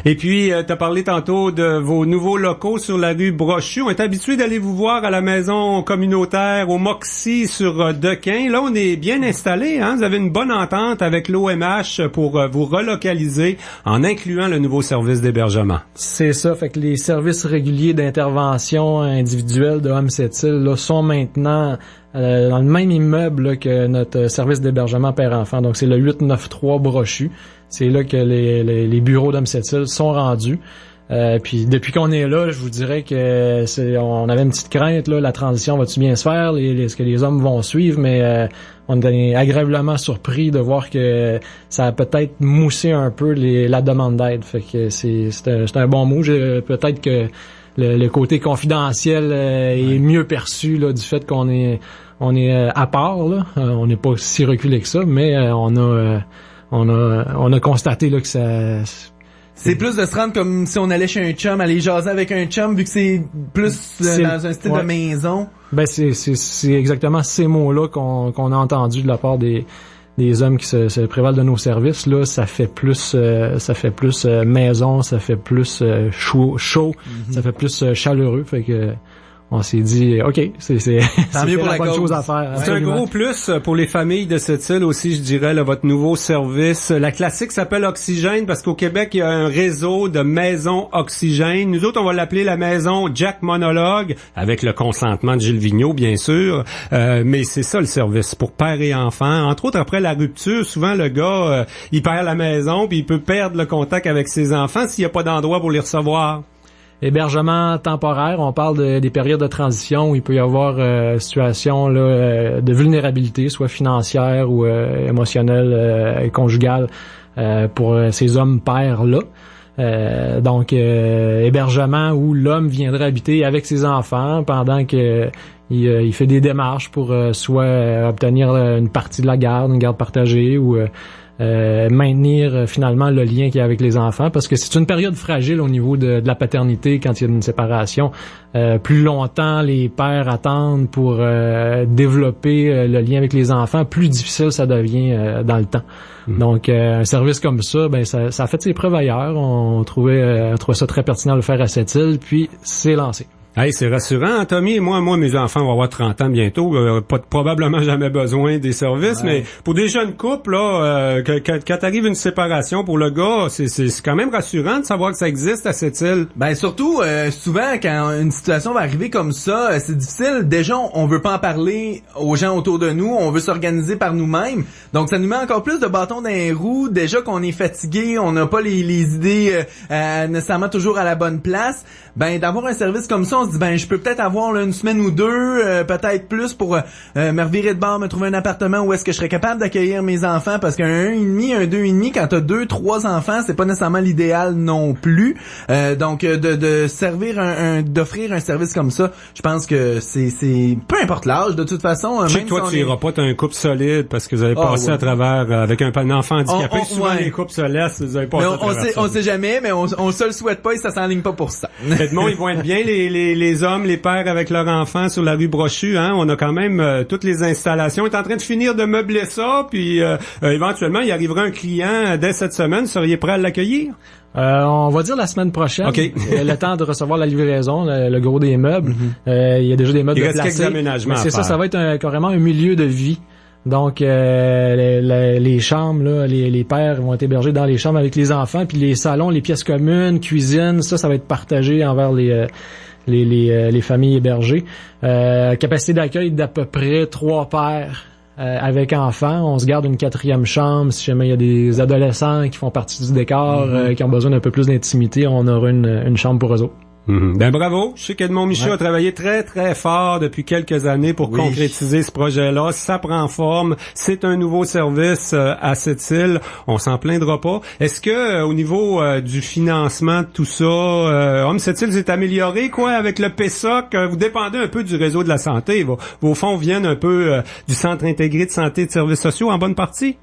Et puis, t'as parlé tantôt de vos nouveaux nouveaux locaux sur la rue Brochu. On est habitué d'aller vous voir à la maison communautaire, au Moxie sur Dequin. Là, on est bien installé, hein? Vous avez une bonne entente avec l'OMH pour vous relocaliser en incluant le nouveau service d'hébergement. C'est ça, fait que les services réguliers d'intervention individuelle de Homme Sept-Îles là, sont maintenant dans le même immeuble là, que notre service d'hébergement père-enfant. Donc c'est le 893 Brochu. C'est là que les bureaux d'Homme Sept-Îles sont rendus. Puis depuis qu'on est là, je vous dirais que on avait une petite crainte là, la transition va-tu bien se faire, est-ce que les hommes vont suivre, mais on est agréablement surpris de voir que ça a peut-être moussé un peu la demande d'aide. Fait que c'est un bon mot. Peut-être que le côté confidentiel est mieux perçu là, du fait qu'on est à part là. On n'est pas si reculé que ça, mais on a constaté là que ça. C'est plus de se rendre comme si on allait chez un chum, aller jaser avec un chum, vu que c'est plus dans un style de maison. Ben c'est exactement ces mots-là qu'on a entendus de la part des hommes qui se prévalent de nos services. Là, ça fait plus maison, ça fait plus chaud, ça fait plus chaleureux. Fait que on s'est dit, OK, c'est mieux pour la bonne chose à faire. C'est un gros plus pour les familles de cette île aussi, je dirais, là, votre nouveau service. La classique s'appelle Oxygène parce qu'au Québec, il y a un réseau de maisons Oxygène. Nous autres, on va l'appeler la maison Jack Monologue, avec le consentement de Gilles Vigneault, bien sûr. Mais c'est ça le service pour père et enfant. Entre autres, après la rupture, souvent le gars, il perd la maison puis il peut perdre le contact avec ses enfants s'il n'y a pas d'endroit pour les recevoir. Hébergement temporaire, on parle des périodes de transition où il peut y avoir situation là, de vulnérabilité, soit financière ou émotionnelle et conjugale pour ces hommes pères-là. Donc, hébergement où l'homme viendrait habiter avec ses enfants pendant que il fait des démarches pour soit obtenir une partie de la garde, une garde partagée ou maintenir finalement le lien qu'il y a avec les enfants, parce que c'est une période fragile au niveau de la paternité quand il y a une séparation. Plus longtemps les pères attendent pour développer le lien avec les enfants, plus difficile ça devient dans le temps. Donc un service comme ça, ben ça a fait ses preuves ailleurs. On trouvait ça très pertinent de le faire à cette île, puis c'est lancé. Hey, c'est rassurant, Tommy. Moi, mes enfants vont avoir 30 ans bientôt. Probablement jamais besoin des services, mais pour des jeunes couples, là, quand t'arrives une séparation pour le gars, c'est quand même rassurant de savoir que ça existe à cette île. Ben surtout, souvent quand une situation va arriver comme ça, c'est difficile. Déjà, on veut pas en parler aux gens autour de nous. On veut s'organiser par nous-mêmes. Donc, ça nous met encore plus de bâtons dans les roues. Déjà qu'on est fatigué, on n'a pas les idées nécessairement toujours à la bonne place. Ben d'avoir un service comme ça, on se dit ben je peux peut-être avoir là, une semaine ou deux, peut-être plus pour me revirer de bord, me trouver un appartement où est-ce que je serais capable d'accueillir mes enfants, parce qu'un 1,5, un 2,5, quand t'as 2, 3 enfants, c'est pas nécessairement l'idéal non plus. Donc de servir d'offrir un service comme ça, je pense que c'est peu importe l'âge de toute façon. Je sais que toi tu iras pas, t'as un couple solide parce que vous avez passé à travers avec un enfant handicapé. Souvent les couples se laissent, vous avez passé à travers on sait jamais, mais on se le souhaite pas et ça s'enligne pas pour ça. Edmond, ils vont être bien les hommes, les pères avec leurs enfants sur la rue Brochu, hein. On a quand même toutes les installations. On est en train de finir de meubler ça, puis éventuellement, il arrivera un client dès cette semaine. Seriez prêt à l'accueillir? On va dire la semaine prochaine. Okay. Le temps de recevoir la livraison, le gros des meubles. Il y a déjà des meubles placés. Il reste quelques aménagements à faire. Ça va être carrément un milieu de vie. Donc les chambres, là, les pères vont être hébergés dans les chambres avec les enfants, puis les salons, les pièces communes, cuisine, ça va être partagé envers les familles hébergées. Capacité d'accueil d'à peu près 3 pères avec enfants. On se garde une 4e chambre si jamais il y a des adolescents qui font partie du décor, qui ont besoin d'un peu plus d'intimité. On aura une chambre pour eux autres. Ben bravo, je sais qu'Edmond Michaud a travaillé très très fort depuis quelques années pour concrétiser ce projet-là. Ça prend forme, c'est un nouveau service à cette île, on s'en plaindra pas. Est-ce que au niveau du financement de tout ça, Homme cette île s'est amélioré quoi avec le PSOC? Vous dépendez un peu du réseau de la santé, vos fonds viennent un peu du Centre intégré de santé et de services sociaux en bonne partie?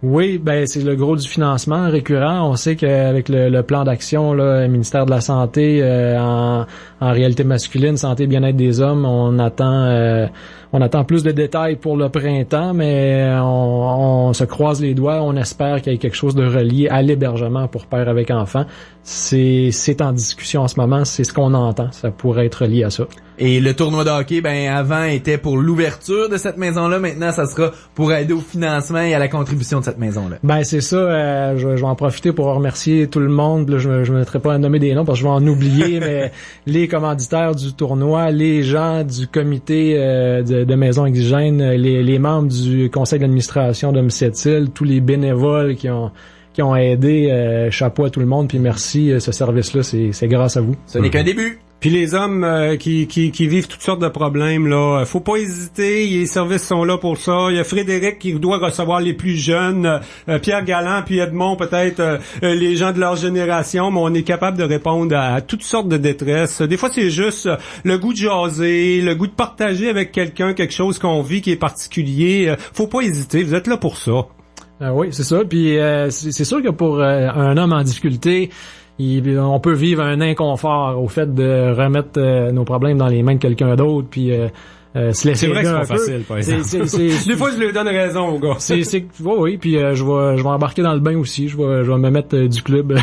Oui, ben c'est le gros du financement récurrent. On sait qu'avec le plan d'action, là, ministère de la Santé, en réalité masculine, santé et bien-être des hommes, on attend plus de détails pour le printemps, mais on se croise les doigts. On espère qu'il y ait quelque chose de relié à l'hébergement pour père avec enfant. c'est en discussion en ce moment, c'est ce qu'on entend. Ça pourrait être lié à ça. Et le tournoi de hockey, avant était pour l'ouverture de cette maison-là. Maintenant, ça sera pour aider au financement et à la contribution de cette maison-là. C'est ça. Je vais en profiter pour remercier tout le monde. Là, je me mettrai pas à nommer des noms parce que je vais en oublier, mais les commanditaires du tournoi, les gens du comité de Maison Oxygène, les membres du conseil d'administration de Cette-Île, tous les bénévoles qui ont aidé, chapeau à tout le monde, puis merci, ce service-là, c'est grâce à vous. Ce n'est qu'un début. Puis les hommes qui vivent toutes sortes de problèmes, là, faut pas hésiter, les services sont là pour ça. Il y a Frédéric qui doit recevoir les plus jeunes, Pierre Galland puis Edmond, peut-être les gens de leur génération, mais on est capable de répondre à toutes sortes de détresse. Des fois, c'est juste le goût de jaser, le goût de partager avec quelqu'un quelque chose qu'on vit qui est particulier. Faut pas hésiter, vous êtes là pour ça. Oui, c'est ça. Puis c'est sûr que pour un homme en difficulté, on peut vivre un inconfort au fait de remettre nos problèmes dans les mains de quelqu'un d'autre, puis se laisser. C'est vrai que c'est pas facile, par exemple. Des fois, je lui donne raison au gars. Oui, puis je vais embarquer dans le bain aussi. Je vais me mettre du club.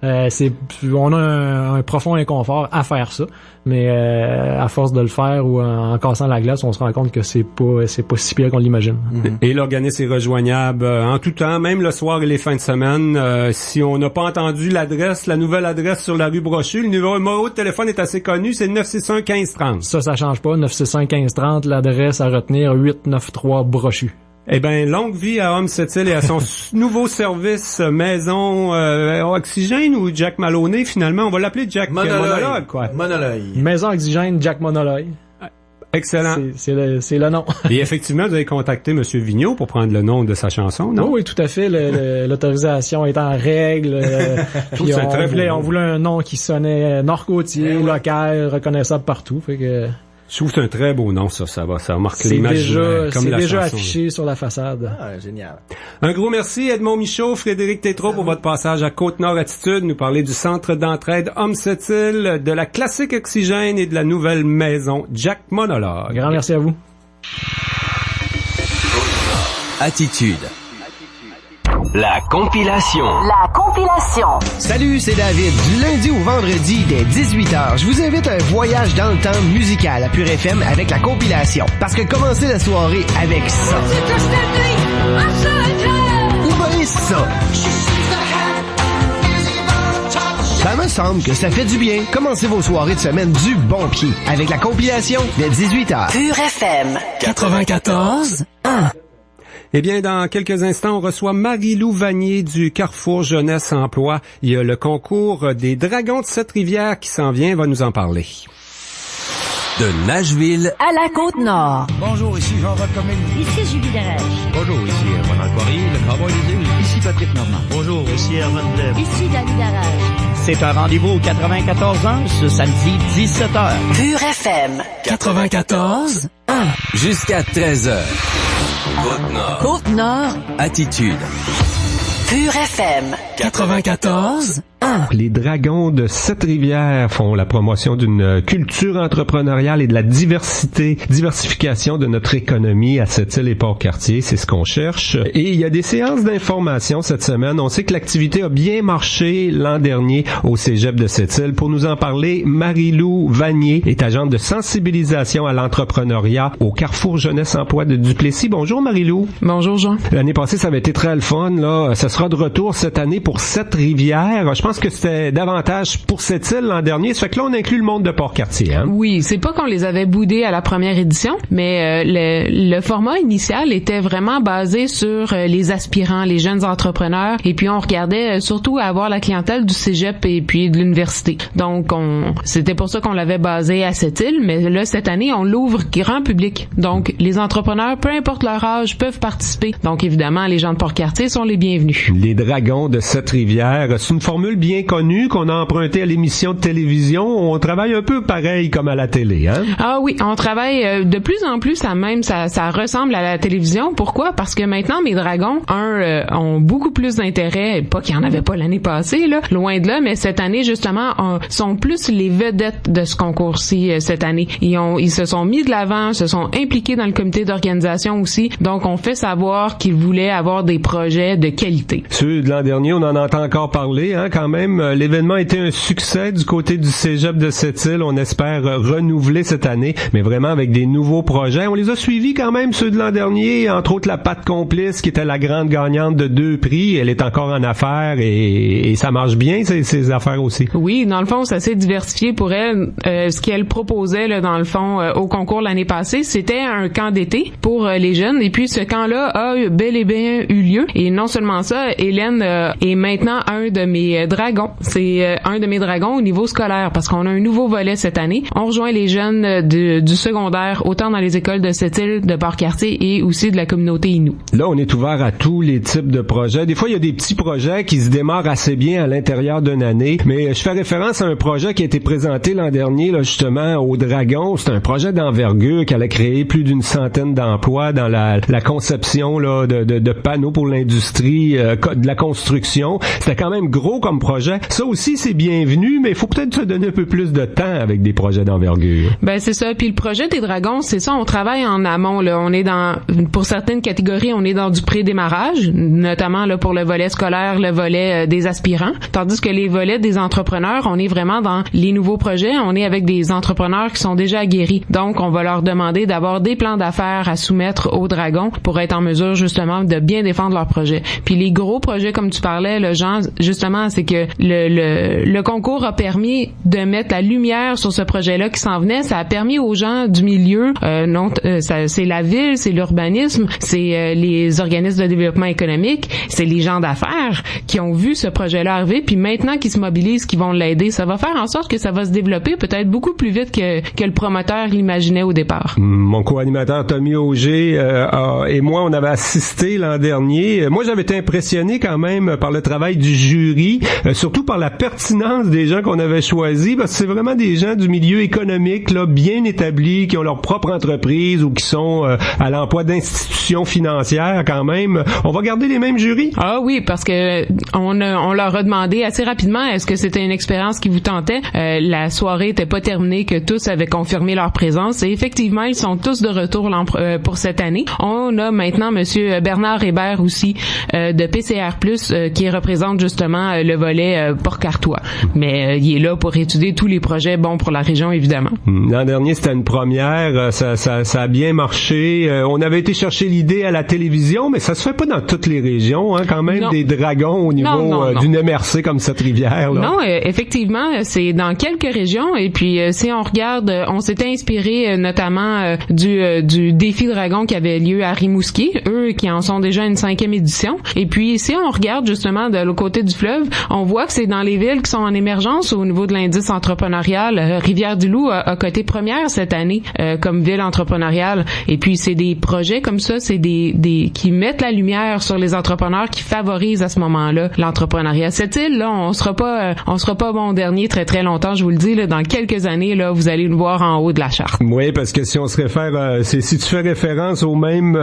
On a un profond inconfort à faire ça, mais à force de le faire ou en cassant la glace, on se rend compte que c'est pas si pire qu'on l'imagine. Et l'organisme est rejoignable en tout temps, même le soir et les fins de semaine. Si on n'a pas entendu la nouvelle adresse sur la rue Brochu, le numéro de téléphone est assez connu, c'est 961-1530. Ça change pas. 961-1530, l'adresse à retenir, 893 Brochu. Eh ben, longue vie à Homme Cette-Île et à son nouveau service Maison Oxygène ou Jack Maloney, finalement. On va l'appeler Jack Monologue, quoi. Monologue. Maison Oxygène, Jack Monologue. Excellent. C'est le nom. Et effectivement, vous avez contacté M. Vigneault pour prendre le nom de sa chanson, non? Oui, tout à fait. L'autorisation est en règle. Puis on voulait un nom qui sonnait nord-côtier, local, reconnaissable partout. Fait que... Je trouve que c'est un très beau nom, ça va marquer l'image comme c'est la déjà chanson. Affiché sur la façade. Ah, génial. Un gros merci Edmond Michaud, Frédéric Tétrault pour votre passage à Côte-Nord Attitude, nous parler du centre d'entraide Homme Cette-Île, de la classique Oxygène et de la nouvelle maison Jack Monologue. Grand merci à vous. Attitude. La compilation. Salut, c'est David. Du lundi au vendredi, dès 18h, je vous invite à un voyage dans le temps musical à Pure FM avec la compilation. Parce que commencer la soirée avec ça. Ou bien ça. Ça me semble que ça fait du bien. Commencez vos soirées de semaine du bon pied avec la compilation dès 18h. Pure FM 94.1. Eh bien, dans quelques instants, on reçoit Marie-Lou Vanier du Carrefour Jeunesse Emploi. Il y a le concours des Dragons de Cette-Rivière qui s'en vient, va nous en parler. De Nashville À la Côte-Nord. Bonjour, ici Jean-Jacques Commune. Ici Julie Derèche. Bonjour, ici Ronald Poirier, le cowboy des îles. Ici Patrick Normand. Bonjour, ici Herman Deb. Ici Dani Darèche. C'est un rendez-vous 94 ans, ce samedi 17h. Pure FM 94.1. jusqu'à 13h. Côte-Nord. Côte-Nord. Attitude. Pure FM 94.1. Les Dragons de Cette-Rivière font la promotion d'une culture entrepreneuriale et de la diversification de notre économie à Cette-Île et Port-Cartier. C'est ce qu'on cherche. Et il y a des séances d'information cette semaine. On sait que l'activité a bien marché l'an dernier au Cégep de Cette-Île. Pour nous en parler, Marie-Lou Vanier est agente de sensibilisation à l'entrepreneuriat au Carrefour Jeunesse Emploi de Duplessis. Bonjour Marie-Lou. Bonjour Jean. L'année passée, ça avait été très le fun. Là, ça sera de retour cette année pour Cette-Rivière. Je pense que c'était davantage pour cette île l'an dernier. Ça fait que là, on inclut le monde de Port-Cartier. Hein? Oui, c'est pas qu'on les avait boudés à la première édition, mais le format initial était vraiment basé sur les aspirants, les jeunes entrepreneurs, et puis on regardait surtout à avoir la clientèle du cégep et puis de l'université. Donc, c'était pour ça qu'on l'avait basé à cette île, mais là, cette année, on l'ouvre grand public. Donc, les entrepreneurs, peu importe leur âge, peuvent participer. Donc, évidemment, les gens de Port-Cartier sont les bienvenus. Les Dragons de Cette-Rivière, c'est une formule bien connue qu'on a empruntée à l'émission de télévision. On travaille un peu pareil comme à la télé, hein? Ah oui, on travaille de plus en plus ça ressemble à la télévision. Pourquoi? Parce que maintenant, mes Dragons, ont beaucoup plus d'intérêt, pas qu'il n'y en avait pas l'année passée, là, loin de là, mais cette année, justement, sont plus les vedettes de ce concours-ci cette année. Ils se sont mis de l'avant, se sont impliqués dans le comité d'organisation aussi, donc on fait savoir qu'ils voulaient avoir des projets de qualité. Ceux de l'an dernier, on en entend encore parler, hein, quand même. L'événement a été un succès du côté du Cégep de Sept-Îles. On espère renouveler cette année, mais vraiment avec des nouveaux projets. On les a suivis quand même, ceux de l'an dernier, entre autres la Patte Complice, qui était la grande gagnante de 2 prix. Elle est encore en affaires et ça marche bien, ces affaires aussi. Oui, dans le fond, ça s'est diversifié pour elle. Ce qu'elle proposait, là, dans le fond, au concours l'année passée, c'était un camp d'été pour les jeunes. Et puis, ce camp-là a bel et bien eu lieu. Et non seulement ça, Hélène est maintenant un de mes dragons. C'est un de mes dragons au niveau scolaire parce qu'on a un nouveau volet cette année. On rejoint les jeunes du secondaire, autant dans les écoles de Sept-Îles, de Port-Cartier et aussi de la communauté Innu. Là, on est ouvert à tous les types de projets. Des fois, il y a des petits projets qui se démarrent assez bien à l'intérieur d'une année. Mais je fais référence à un projet qui a été présenté l'an dernier, là, justement, au Dragon. C'est un projet d'envergure qui allait créer plus d'une centaine d'emplois dans la conception là, de panneaux pour l'industrie, de la construction. C'était quand même gros comme projet. Ça aussi, c'est bienvenu, mais il faut peut-être se donner un peu plus de temps avec des projets d'envergure. Ben, c'est ça. Puis le projet des Dragons, c'est ça, on travaille en amont, là. On est pour certaines catégories, on est dans du pré-démarrage, notamment, là, pour le volet scolaire, le volet des aspirants. Tandis que les volets des entrepreneurs, on est vraiment dans les nouveaux projets. On est avec des entrepreneurs qui sont déjà aguerris. Donc, on va leur demander d'avoir des plans d'affaires à soumettre aux Dragons pour être en mesure, justement, de bien défendre leur projet. Puis les gros projets, comme tu parlais, là, Jean, justement, c'est que le concours a permis de mettre la lumière sur ce projet-là qui s'en venait. Ça a permis aux gens du milieu, c'est la ville, c'est l'urbanisme, c'est les organismes de développement économique, c'est les gens d'affaires qui ont vu ce projet-là arriver, puis maintenant qu'ils se mobilisent, qu'ils vont l'aider. Ça va faire en sorte que ça va se développer peut-être beaucoup plus vite que le promoteur l'imaginait au départ. Mon co-animateur Tommy Auger et moi, on avait assisté l'an dernier. Moi, j'avais été impressionné quand même par le travail du jury, surtout par la pertinence des gens qu'on avait choisis, parce que c'est vraiment des gens du milieu économique là, bien établis, qui ont leur propre entreprise ou qui sont à l'emploi d'institutions financières quand même. On va garder les mêmes jurys? Ah oui, parce que on leur a demandé assez rapidement est-ce que c'était une expérience qui vous tentait. La soirée était pas terminée, que tous avaient confirmé leur présence et effectivement, ils sont tous de retour pour cette année. On a maintenant monsieur Bernard Hébert aussi de PCR+, qui représente justement le volet Port-Cartois. Mais il est là pour étudier tous les projets bons pour la région, évidemment. L'an dernier, c'était une première. Ça a bien marché. On avait été chercher l'idée à la télévision, mais ça se fait pas dans toutes les régions, hein, quand même, non. Des dragons au niveau d'une MRC comme cette rivière. Là. Non, effectivement, c'est dans quelques régions. Et puis, si on regarde, on s'était inspiré notamment du défi dragon qui avait lieu à Rimouski, eux qui en sont déjà une 5e édition. Et puis, si on regarde justement de l'autre côté du fleuve, on voit que c'est dans les villes qui sont en émergence au niveau de l'indice entrepreneurial. Rivière-du-Loup a coté première cette année comme ville entrepreneuriale. Et puis, c'est des projets comme ça, c'est des qui mettent la lumière sur les entrepreneurs, qui favorisent à ce moment-là l'entrepreneuriat. Cette île-là, on sera pas bon dernier très très longtemps, je vous le dis, là, dans quelques années, là, vous allez nous voir en haut de la charte. Oui, parce que si on se réfère, si tu fais référence au même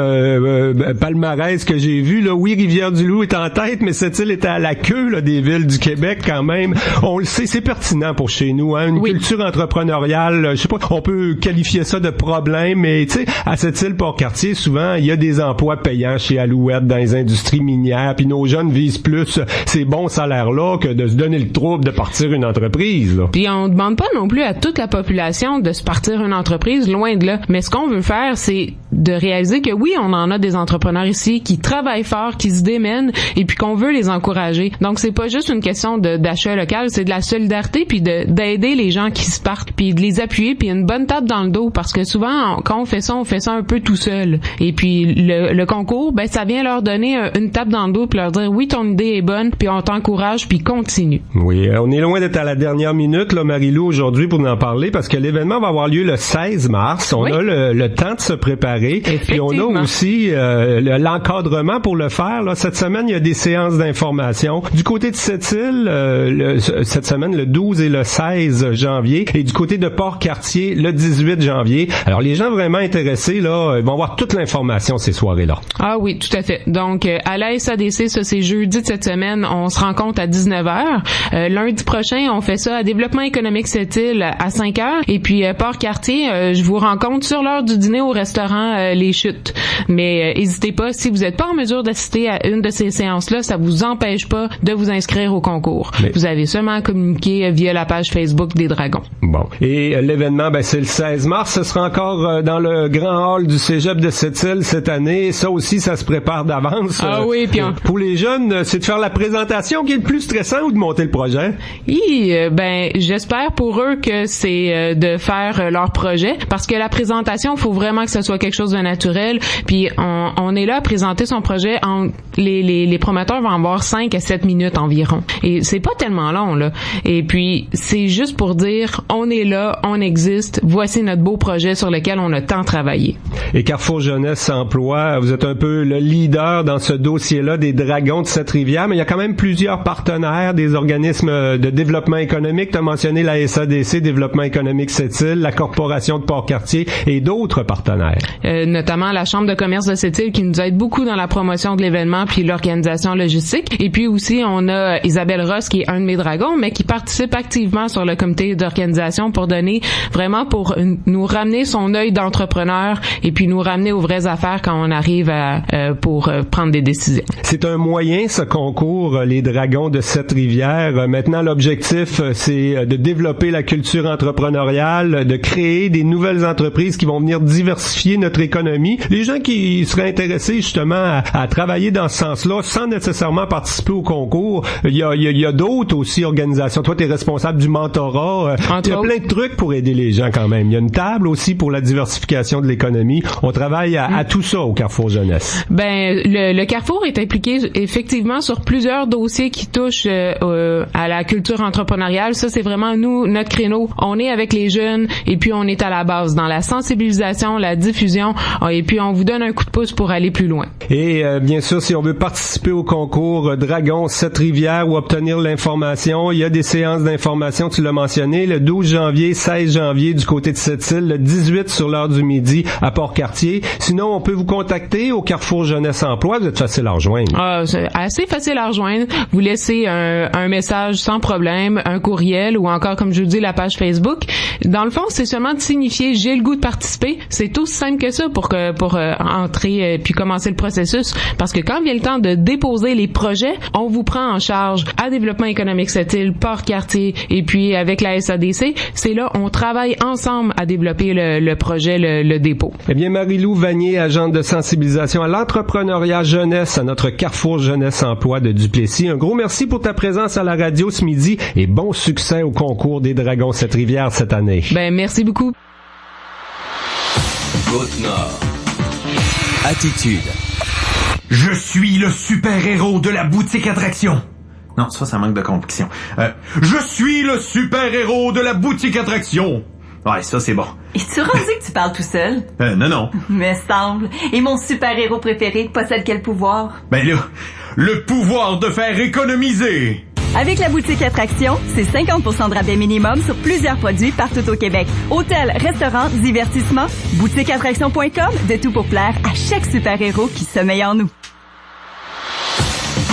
palmarès que j'ai vu, là, oui, Rivière-du-Loup est en tête, mais cette île était à la queue là, des villes du Québec quand même. On le sait, c'est pertinent pour chez nous, hein, une culture entrepreneuriale, je sais pas, on peut qualifier ça de problème, mais tu sais, à cette île Port-Cartier, souvent, il y a des emplois payants chez Alouette dans les industries minières, puis nos jeunes visent plus ces bons salaires-là que de se donner le trouble de partir une entreprise. Là. Puis on demande pas non plus à toute la population de se partir une entreprise, loin de là. Mais ce qu'on veut faire, c'est de réaliser que oui, on en a des entrepreneurs ici qui travaillent fort, qui se démènent, et puis qu'on veut les encourager. Donc c'est pas juste une question d'achat local, c'est de la solidarité, puis d'aider les gens qui se partent, puis de les appuyer, puis une bonne tape dans le dos, parce que souvent, quand on fait ça un peu tout seul. Et puis le concours, ben ça vient leur donner une tape dans le dos, puis leur dire oui, ton idée est bonne, puis on t'encourage, puis continue. Oui, on est loin d'être à la dernière minute, là, Marie-Lou, aujourd'hui, pour en parler, parce que l'événement va avoir lieu le 16 mars. On a le temps de se préparer. Puis on a aussi l'encadrement pour le faire. Là. Cette semaine, il y a des séances d'information. Du côté de Sept-Îles, cette semaine, le 12 et le 16 janvier. Et du côté de Port-Cartier, le 18 janvier. Alors, les gens vraiment intéressés, là, vont avoir toute l'information ces soirées-là. Ah oui, tout à fait. Donc, à la SADC, ça, c'est jeudi de cette semaine. On se rencontre à 19h. Lundi prochain, on fait ça à Développement économique Sept-Îles à 5h. Et puis, Port-Cartier, je vous rencontre sur l'heure du dîner au restaurant souvent les chutes. Mais n'hésitez pas, si vous n'êtes pas en mesure d'assister à une de ces séances-là, ça vous empêche pas de vous inscrire au concours. Mais vous avez seulement à communiquer via la page Facebook des Dragons. Bon. Et l'événement, c'est le 16 mars. Ce sera encore dans le grand hall du Cégep de Sept-Îles cette année. Ça aussi, ça se prépare d'avance. Ah oui, puis pour les jeunes, c'est de faire la présentation qui est le plus stressant ou de monter le projet? J'espère pour eux que c'est de faire leur projet, parce que la présentation, il faut vraiment que ce soit quelque chose de naturel. Puis on est là à présenter son projet. Les promoteurs vont avoir 5 à 7 minutes environ. Et c'est pas tellement long, là. Et puis, c'est juste pour dire, on est là, on existe, voici notre beau projet sur lequel on a tant travaillé. Et Carrefour Jeunesse Emploi, vous êtes un peu le leader dans ce dossier-là des Dragons de Sept-Rivières, mais il y a quand même plusieurs partenaires, des organismes de développement économique. Tu as mentionné la SADC, Développement économique Sept-Îles, la Corporation de Port-Cartier et d'autres partenaires. Notamment la Chambre de commerce de Sept-Îles qui nous aide beaucoup dans la promotion de l'événement puis l'organisation logistique. Et puis aussi, on a Isabelle Ross qui est un de mes dragons, mais qui participe activement sur le comité d'organisation pour nous ramener son œil d'entrepreneur et puis nous ramener aux vraies affaires quand on arrive pour prendre des décisions. C'est un moyen, ce concours, les Dragons de Sept-Rivières. Maintenant, l'objectif, c'est de développer la culture entrepreneuriale, de créer des nouvelles entreprises qui vont venir diversifier notre économie. Les gens qui seraient intéressés justement à travailler dans ce sens-là, sans nécessairement participer au concours, il y a d'autres aussi organisations. Toi, tu es responsable du mentorat. Il y a plein de trucs pour aider les gens quand même. Il y a une table aussi pour la diversification de l'économie. On travaille à tout ça au Carrefour Jeunesse. Le Carrefour est impliqué effectivement sur plusieurs dossiers qui touchent à la culture entrepreneuriale. Ça, c'est vraiment notre créneau. On est avec les jeunes et puis on est à la base dans la sensibilisation, la diffusion et puis on vous donne un coup de pouce pour aller plus loin. Et bien sûr, si on veut participer au concours Dragons Sept-Rivières ou obtenir l'information, il y a des séances d'information, tu l'as mentionné, le 12 janvier, 16 janvier du côté de Sept-Îles, le 18 sur l'heure du midi à Port-Cartier. Sinon, on peut vous contacter au Carrefour Jeunesse Emploi. Vous êtes facile à rejoindre. C'est assez facile à rejoindre. Vous laissez un message sans problème, un courriel ou encore, comme je vous dis, la page Facebook. Dans le fond, c'est seulement de signifier j'ai le goût de participer. C'est aussi simple que ça pour entrer puis commencer le processus. Parce que quand vient le temps de déposer les projets, on vous prend en charge à Développement économique Sept-Îles, Port-Cartier et puis avec la SADC. C'est là, on travaille ensemble à développer le projet, le dépôt. Eh bien, Marie-Lou Vanier, agente de sensibilisation à l'entrepreneuriat jeunesse à notre Carrefour Jeunesse Emploi de Duplessis. Un gros merci pour ta présence à la radio ce midi et bon succès au concours des Dragons Sept-Rivières cette année. Merci beaucoup. Côte-Nord. Attitude. Je suis le super-héros de la boutique attraction. Non, ça manque de conviction. Je suis le super-héros de la boutique attraction. Ouais, ça c'est bon. Es-tu rendu que tu parles tout seul? Non. Me semble. Et mon super-héros préféré possède quel pouvoir? Le pouvoir de faire économiser. Avec la boutique Attraction, c'est 50% de rabais minimum sur plusieurs produits partout au Québec. Hôtels, restaurants, divertissements, boutiqueattraction.com, de tout pour plaire à chaque super-héros qui sommeille en nous.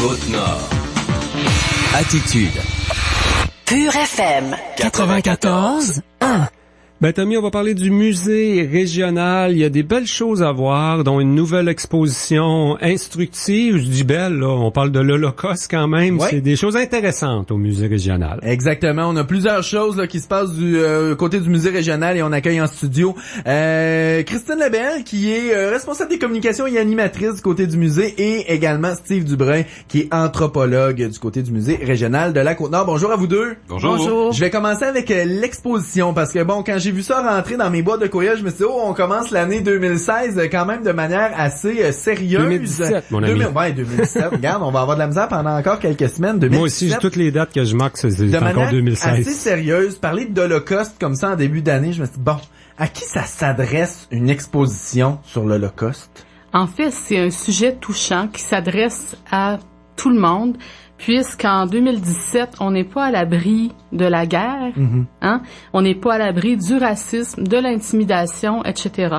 Côte-Nord. Attitude. Pure FM 94.1. Tommy, on va parler du musée régional. Il y a des belles choses à voir, dont une nouvelle exposition instructive. Je dis belle, là. On parle de l'Holocauste quand même. Ouais. C'est des choses intéressantes au musée régional. Exactement. On a plusieurs choses là, qui se passent du côté du musée régional et on accueille en studio Christine Lebel, qui est responsable des communications et animatrice du côté du musée, et également Steve Dubrun, qui est anthropologue du côté du musée régional de la Côte-Nord. Bonjour à vous deux. Bonjour. Je vais commencer avec l'exposition parce que quand j'ai vu ça rentrer dans mes boîtes de courriel, je me suis dit, on commence l'année 2016 quand même de manière assez sérieuse. 2017, mon ami. 2017. Regarde, on va avoir de la misère pendant encore quelques semaines. 2017. Moi aussi, j'ai toutes les dates que je marque, c'est encore 2016. Assez sérieuse, parler de l'Holocauste comme ça en début d'année, je me suis dit, à qui ça s'adresse une exposition sur l'Holocauste? En fait, c'est un sujet touchant qui s'adresse à tout le monde, puisqu'en 2017, on n'est pas à l'abri de la guerre, on n'est pas à l'abri du racisme, de l'intimidation, etc.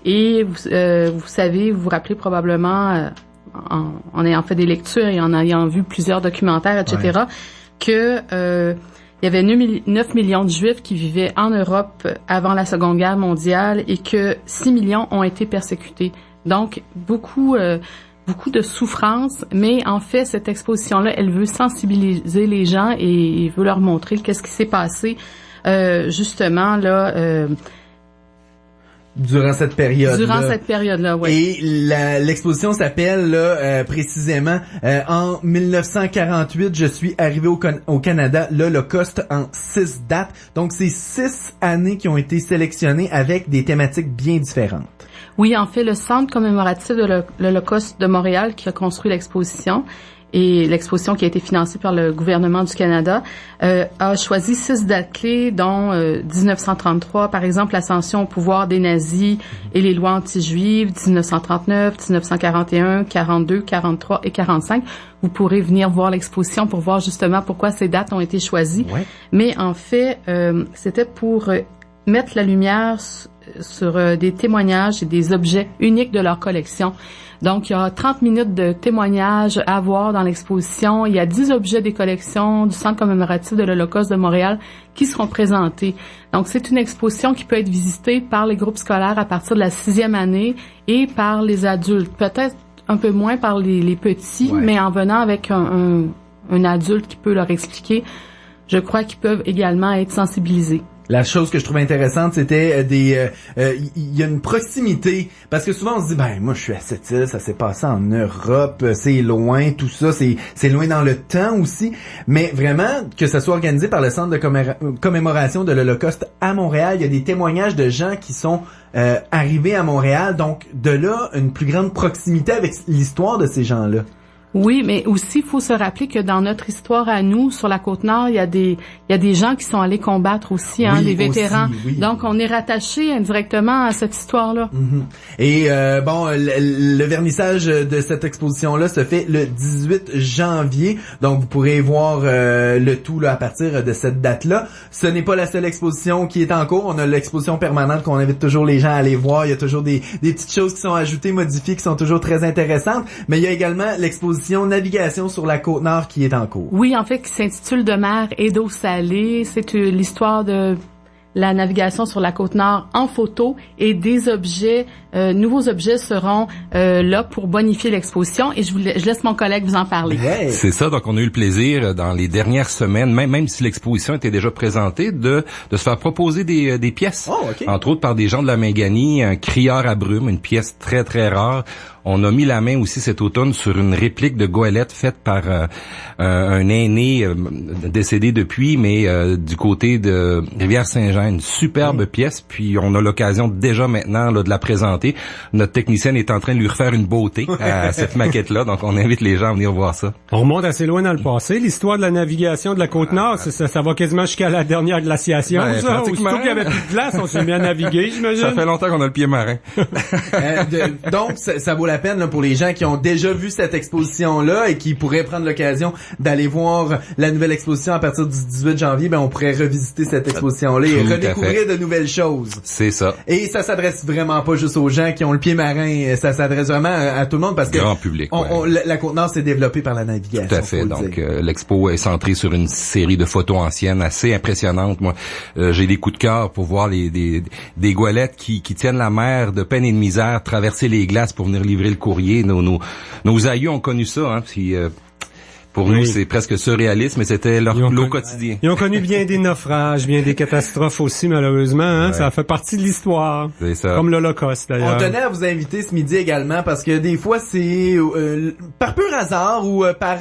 Et vous savez, vous vous rappelez probablement, en ayant fait des lectures et en ayant vu plusieurs documentaires, etc., que il y avait 9 millions de Juifs qui vivaient en Europe avant la Seconde Guerre mondiale et que 6 millions ont été persécutés. Donc, beaucoup de souffrance, mais en fait, cette exposition-là, elle veut sensibiliser les gens et veut leur montrer qu'est-ce qui s'est passé, justement, là... Durant cette période-là. Durant cette période-là, oui. Et l'exposition s'appelle là, précisément en 1948, je suis arrivé au Canada, l'Holocauste en 6 dates. Donc c'est 6 années qui ont été sélectionnées avec des thématiques bien différentes. Oui, en fait, le Centre commémoratif de l'Holocauste de Montréal qui a construit l'exposition et l'exposition qui a été financée par le gouvernement du Canada, a choisi 6 dates clés, dont 1933, par exemple, l'ascension au pouvoir des nazis et les lois anti-juives, 1939, 1941, 42, 43 et 45. Vous pourrez venir voir l'exposition pour voir justement pourquoi ces dates ont été choisies. Ouais. Mais en fait, c'était pour mettre la lumière sur des témoignages et des objets uniques de leur collection. Donc, il y a 30 minutes de témoignages à voir dans l'exposition. Il y a 10 objets des collections du Centre commémoratif de l'Holocauste de Montréal qui seront présentés. Donc, c'est une exposition qui peut être visitée par les groupes scolaires à partir de la 6e année et par les adultes. Peut-être un peu moins par les petits, ouais. Mais en venant avec un adulte qui peut leur expliquer, je crois qu'ils peuvent également être sensibilisés. La chose que je trouvais intéressante, c'était il y a une proximité, parce que souvent on se dit moi je suis à cette île, ça s'est passé en Europe, c'est loin, tout ça, c'est loin dans le temps aussi, mais vraiment que ça soit organisé par le Centre de commémoration de l'Holocauste à Montréal, il y a des témoignages de gens qui sont arrivés à Montréal, donc de là une plus grande proximité avec l'histoire de ces gens-là. Oui, mais aussi, il faut se rappeler que dans notre histoire à nous, sur la Côte-Nord, il y a des gens qui sont allés combattre aussi, des vétérans. Aussi, oui. Donc, on est rattaché indirectement à cette histoire-là. Mm-hmm. Et le vernissage de cette exposition-là se fait le 18 janvier. Donc, vous pourrez voir le tout là à partir de cette date-là. Ce n'est pas la seule exposition qui est en cours. On a l'exposition permanente qu'on invite toujours les gens à aller voir. Il y a toujours des petites choses qui sont ajoutées, modifiées, qui sont toujours très intéressantes. Mais il y a également l'exposition Navigation sur la Côte-Nord qui est en cours. Oui, en fait, qui s'intitule De mer et d'eau salée. C'est l'histoire de la navigation sur la Côte-Nord en photo et des objets, nouveaux objets seront là pour bonifier l'exposition et je laisse mon collègue vous en parler. Yeah. C'est ça, donc on a eu le plaisir dans les dernières semaines, même si l'exposition était déjà présentée, de se faire proposer des pièces, entre autres par des gens de la Mingani, un crieur à brume, une pièce très très rare. On a mis la main aussi cet automne sur une réplique de goélette faite par un aîné décédé depuis, mais du côté de Rivière-Saint-Jean, une superbe pièce. Puis on a l'occasion déjà maintenant là, de la présenter. Notre technicienne est en train de lui refaire une beauté à cette maquette-là, donc on invite les gens à venir voir ça. On remonte assez loin dans le passé. L'histoire de la navigation de la Côte-Nord, ça va quasiment jusqu'à la dernière glaciation. Ça. Aussitôt qu'il y avait plus de glace, on s'est mis à naviguer, j'imagine. Ça fait longtemps qu'on a le pied marin. Donc, ça vaut la peine là, pour les gens qui ont déjà vu cette exposition-là et qui pourraient prendre l'occasion d'aller voir la nouvelle exposition à partir du 18 janvier. On pourrait revisiter cette exposition-là et redécouvrir de nouvelles choses. C'est ça. Et ça s'adresse vraiment pas juste aux gens qui ont le pied marin. Ça s'adresse vraiment à tout le monde parce que grand public. La Côte-Nord s'est développée par la navigation. Tout à fait. Donc, l'expo est centrée sur une série de photos anciennes assez impressionnantes. Moi, j'ai des coups de cœur pour voir des goélettes qui tiennent la mer de peine et de misère, traverser les glaces pour venir livrer le courrier. Nos aïeux ont connu ça, puis pour nous, c'est presque surréaliste, mais c'était leur lot quotidien. Ils ont connu bien des naufrages, bien des catastrophes aussi, malheureusement. Ça fait partie de l'histoire. C'est ça. Comme l'Holocauste, d'ailleurs. On tenait à vous inviter ce midi également, parce que des fois, c'est par pur hasard ou par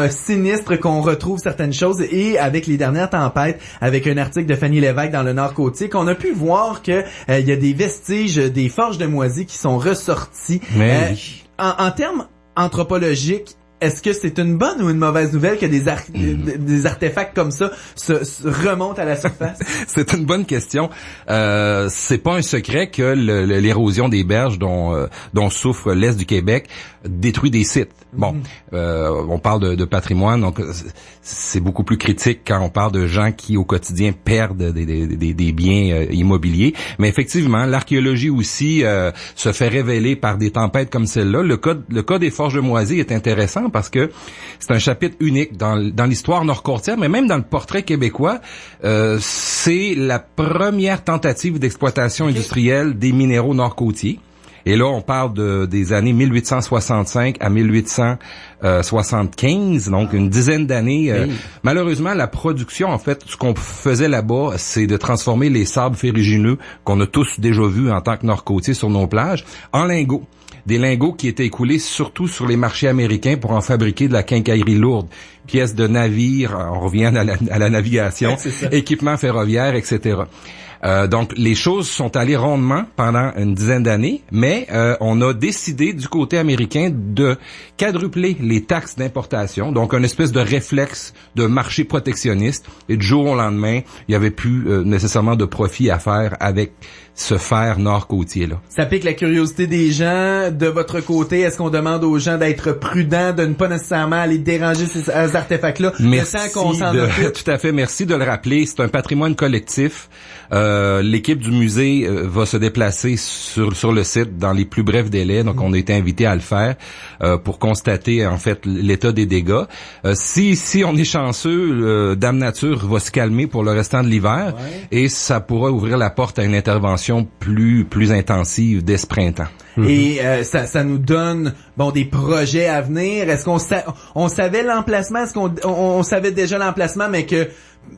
sinistre qu'on retrouve certaines choses. Et avec les dernières tempêtes, avec un article de Fanny Lévesque dans le Nord-Côtier, qu'on a pu voir que il y a des vestiges des forges de moisie qui sont ressortis. En termes anthropologiques, est-ce que c'est une bonne ou une mauvaise nouvelle que des artefacts comme ça se remontent à la surface? C'est une bonne question. C'est pas un secret que l'érosion des berges dont souffre l'Est du Québec détruit des sites. Bon, on parle de patrimoine, donc c'est beaucoup plus critique quand on parle de gens qui au quotidien perdent des biens immobiliers. Mais effectivement, l'archéologie aussi se fait révéler par des tempêtes comme celle-là. Le cas des forges de moisie est intéressant important parce que c'est un chapitre unique dans l'histoire nord-côtière, mais même dans le portrait québécois. C'est la première tentative d'exploitation industrielle des minéraux nord-côtiers. Et là, on parle des années 1865 à 1875, donc une dizaine d'années. Malheureusement, la production, en fait, ce qu'on faisait là-bas, c'est de transformer les sables ferrugineux qu'on a tous déjà vus en tant que nord-côtiers sur nos plages en lingots. Des lingots qui étaient écoulés surtout sur les marchés américains pour en fabriquer de la quincaillerie lourde, pièces de navires, on revient à la navigation, équipements ferroviaires, etc. Donc, les choses sont allées rondement pendant une dizaine d'années, mais on a décidé du côté américain de quadrupler les taxes d'importation, donc une espèce de réflexe de marché protectionniste, et du jour au lendemain, il n'y avait plus nécessairement de profit à faire avec ce fer nord-côtier-là. Ça pique la curiosité des gens. De votre côté, est-ce qu'on demande aux gens d'être prudents, de ne pas nécessairement aller déranger ces artefacts-là? Merci qu'on s'en occupe? Tout à fait, merci de le rappeler. C'est un patrimoine collectif. L'équipe du musée va se déplacer sur le site dans les plus brefs délais. Donc, on a été invité à le faire pour constater, en fait, l'état des dégâts. Si on est chanceux, Dame Nature va se calmer pour le restant de l'hiver et ça pourra ouvrir la porte à une intervention plus intensive dès ce printemps. Et ça nous donne des projets à venir. Est-ce qu'on savait l'emplacement? Est-ce qu'on savait déjà l'emplacement, mais que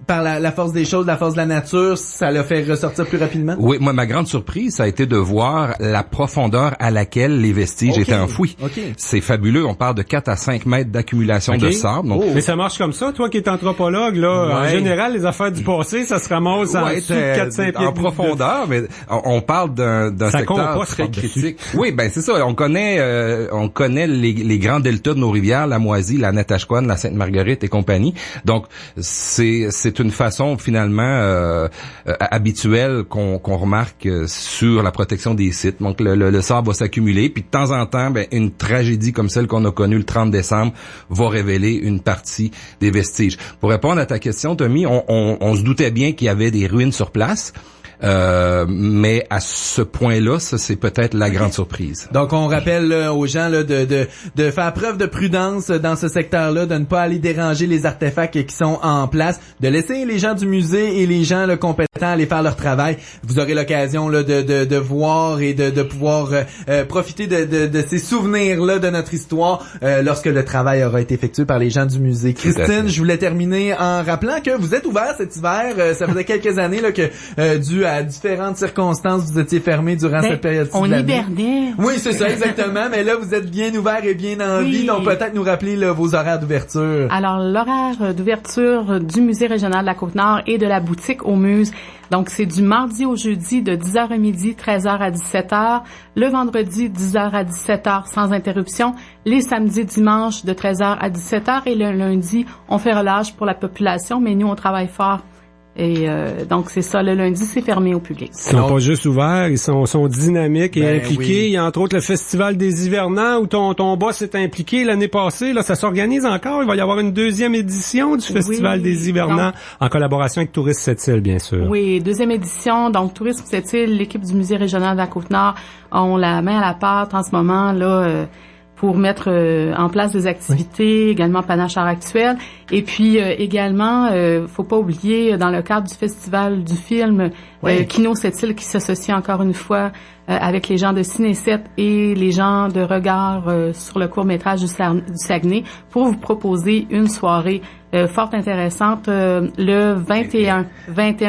par la force des choses, la force de la nature, ça l'a fait ressortir plus rapidement? Oui, moi, ma grande surprise, ça a été de voir la profondeur à laquelle les vestiges étaient enfouis. C'est fabuleux. On parle de 4 à 5 mètres d'accumulation de sable. Donc, mais ça marche comme ça, toi qui es anthropologue, là. En général, les affaires du passé, ça se ramasse en dessous de 4-5 pieds en profondeur, mais on parle d'un secteur très critique. Oui, ben c'est ça. On connaît les grands deltas de nos rivières, la Moisie, la Natashquan, la Sainte-Marguerite et compagnie. Donc, c'est une façon finalement habituelle qu'on remarque sur la protection des sites. Donc le sable va s'accumuler, puis de temps en temps, une tragédie comme celle qu'on a connue le 30 décembre va révéler une partie des vestiges. Pour répondre à ta question, Tommy, on se doutait bien qu'il y avait des ruines sur place. Mais à ce point-là, ça c'est peut-être la grande surprise. Donc on rappelle aux gens là, de faire preuve de prudence dans ce secteur-là, de ne pas aller déranger les artefacts qui sont en place, de laisser les gens du musée et les gens compétents aller faire leur travail. Vous aurez l'occasion là, de voir et de pouvoir profiter de ces souvenirs-là de notre histoire lorsque le travail aura été effectué par les gens du musée. Christine, je voulais terminer en rappelant que vous êtes ouvert cet hiver. Ça faisait quelques années là, que dû à différentes circonstances, vous étiez fermé durant cette période-ci de l'année. On hibernait. Oui, c'est ça, exactement. Mais là, vous êtes bien ouvert et bien en vie. Donc, peut-être nous rappeler là, vos horaires d'ouverture. Alors, l'horaire d'ouverture du Musée régional de la Côte-Nord et de la boutique au Muse. Donc, c'est du mardi au jeudi de 10h à midi, 13h à 17h. Le vendredi, 10h à 17h sans interruption. Les samedis, dimanches, de 13h à 17h. Et le lundi, on fait relâche pour la population, mais nous, on travaille fort. Et donc c'est ça, le lundi c'est fermé au public. Ils sont pas juste ouverts, ils sont dynamiques et impliqués. Oui. Il y a entre autres le Festival des Hivernants où ton boss est impliqué l'année passée. Là, ça s'organise encore. Il va y avoir une deuxième édition du Festival des Hivernants en collaboration avec Tourisme Sept-Îles, bien sûr. Oui, deuxième édition. Donc Tourisme Sept-Îles, l'équipe du Musée régional de la Côte-Nord ont la main à la pâte en ce moment là. Pour mettre en place des activités, également panache art actuel. Et puis également, faut pas oublier, dans le cadre du Festival du film, Kino Sept-Îles qui s'associe encore une fois avec les gens de Ciné7 et les gens de Regard sur le court-métrage du Saguenay pour vous proposer une soirée fort intéressante le 21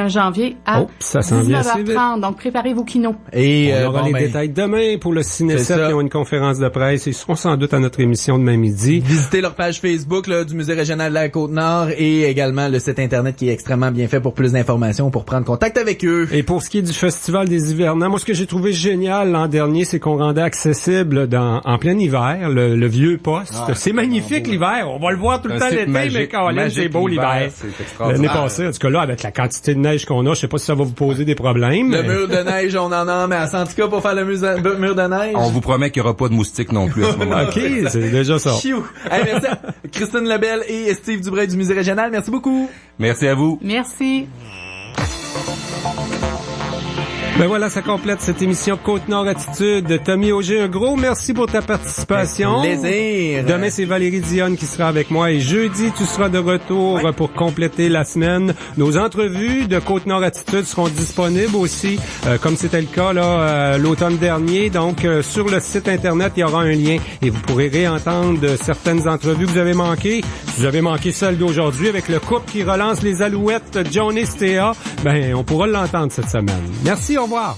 janvier à 19h30. Donc, préparez vos kinos. Et on aura les détails demain pour le Ciné7 qui ont une conférence de presse. Ils seront sans doute à notre émission demain midi. Visitez leur page Facebook là, du Musée régional de la Côte-Nord et également le site Internet qui est extrêmement bien fait pour plus d'informations, pour prendre contact avec eux. Et pour ce qui est du Festival des Hivernants, moi, ce que j'ai trouvé génial l'an dernier, c'est qu'on rendait accessible en plein hiver le vieux poste. C'est magnifique l'hiver. On va le voir tout le temps l'été, mais c'est beau l'hiver. L'année passée, en tout cas là, avec la quantité de neige qu'on a, je sais pas si ça va vous poser des problèmes. Le mur de neige, on en a, mais à Santica pour faire le mur de neige. On vous promet qu'il n'y aura pas de moustiques non plus à ce moment-là. OK, c'est déjà ça. Hey, merci à Christine Lebel et Steve Dubreuil du Musée régional. Merci beaucoup. Merci à vous. Merci. Ben voilà, ça complète cette émission Côte-Nord Attitude. Tommy Auger, un gros merci pour ta participation. Avec plaisir. Demain, c'est Valérie Dionne qui sera avec moi et jeudi, tu seras de retour pour compléter la semaine. Nos entrevues de Côte-Nord Attitude seront disponibles aussi, comme c'était le cas là l'automne dernier. Donc, sur le site Internet, il y aura un lien et vous pourrez réentendre certaines entrevues que vous avez manquées. Si vous avez manqué celle d'aujourd'hui avec le couple qui relance les Alouettes, John et Stéa, ben on pourra l'entendre cette semaine. Merci, au revoir.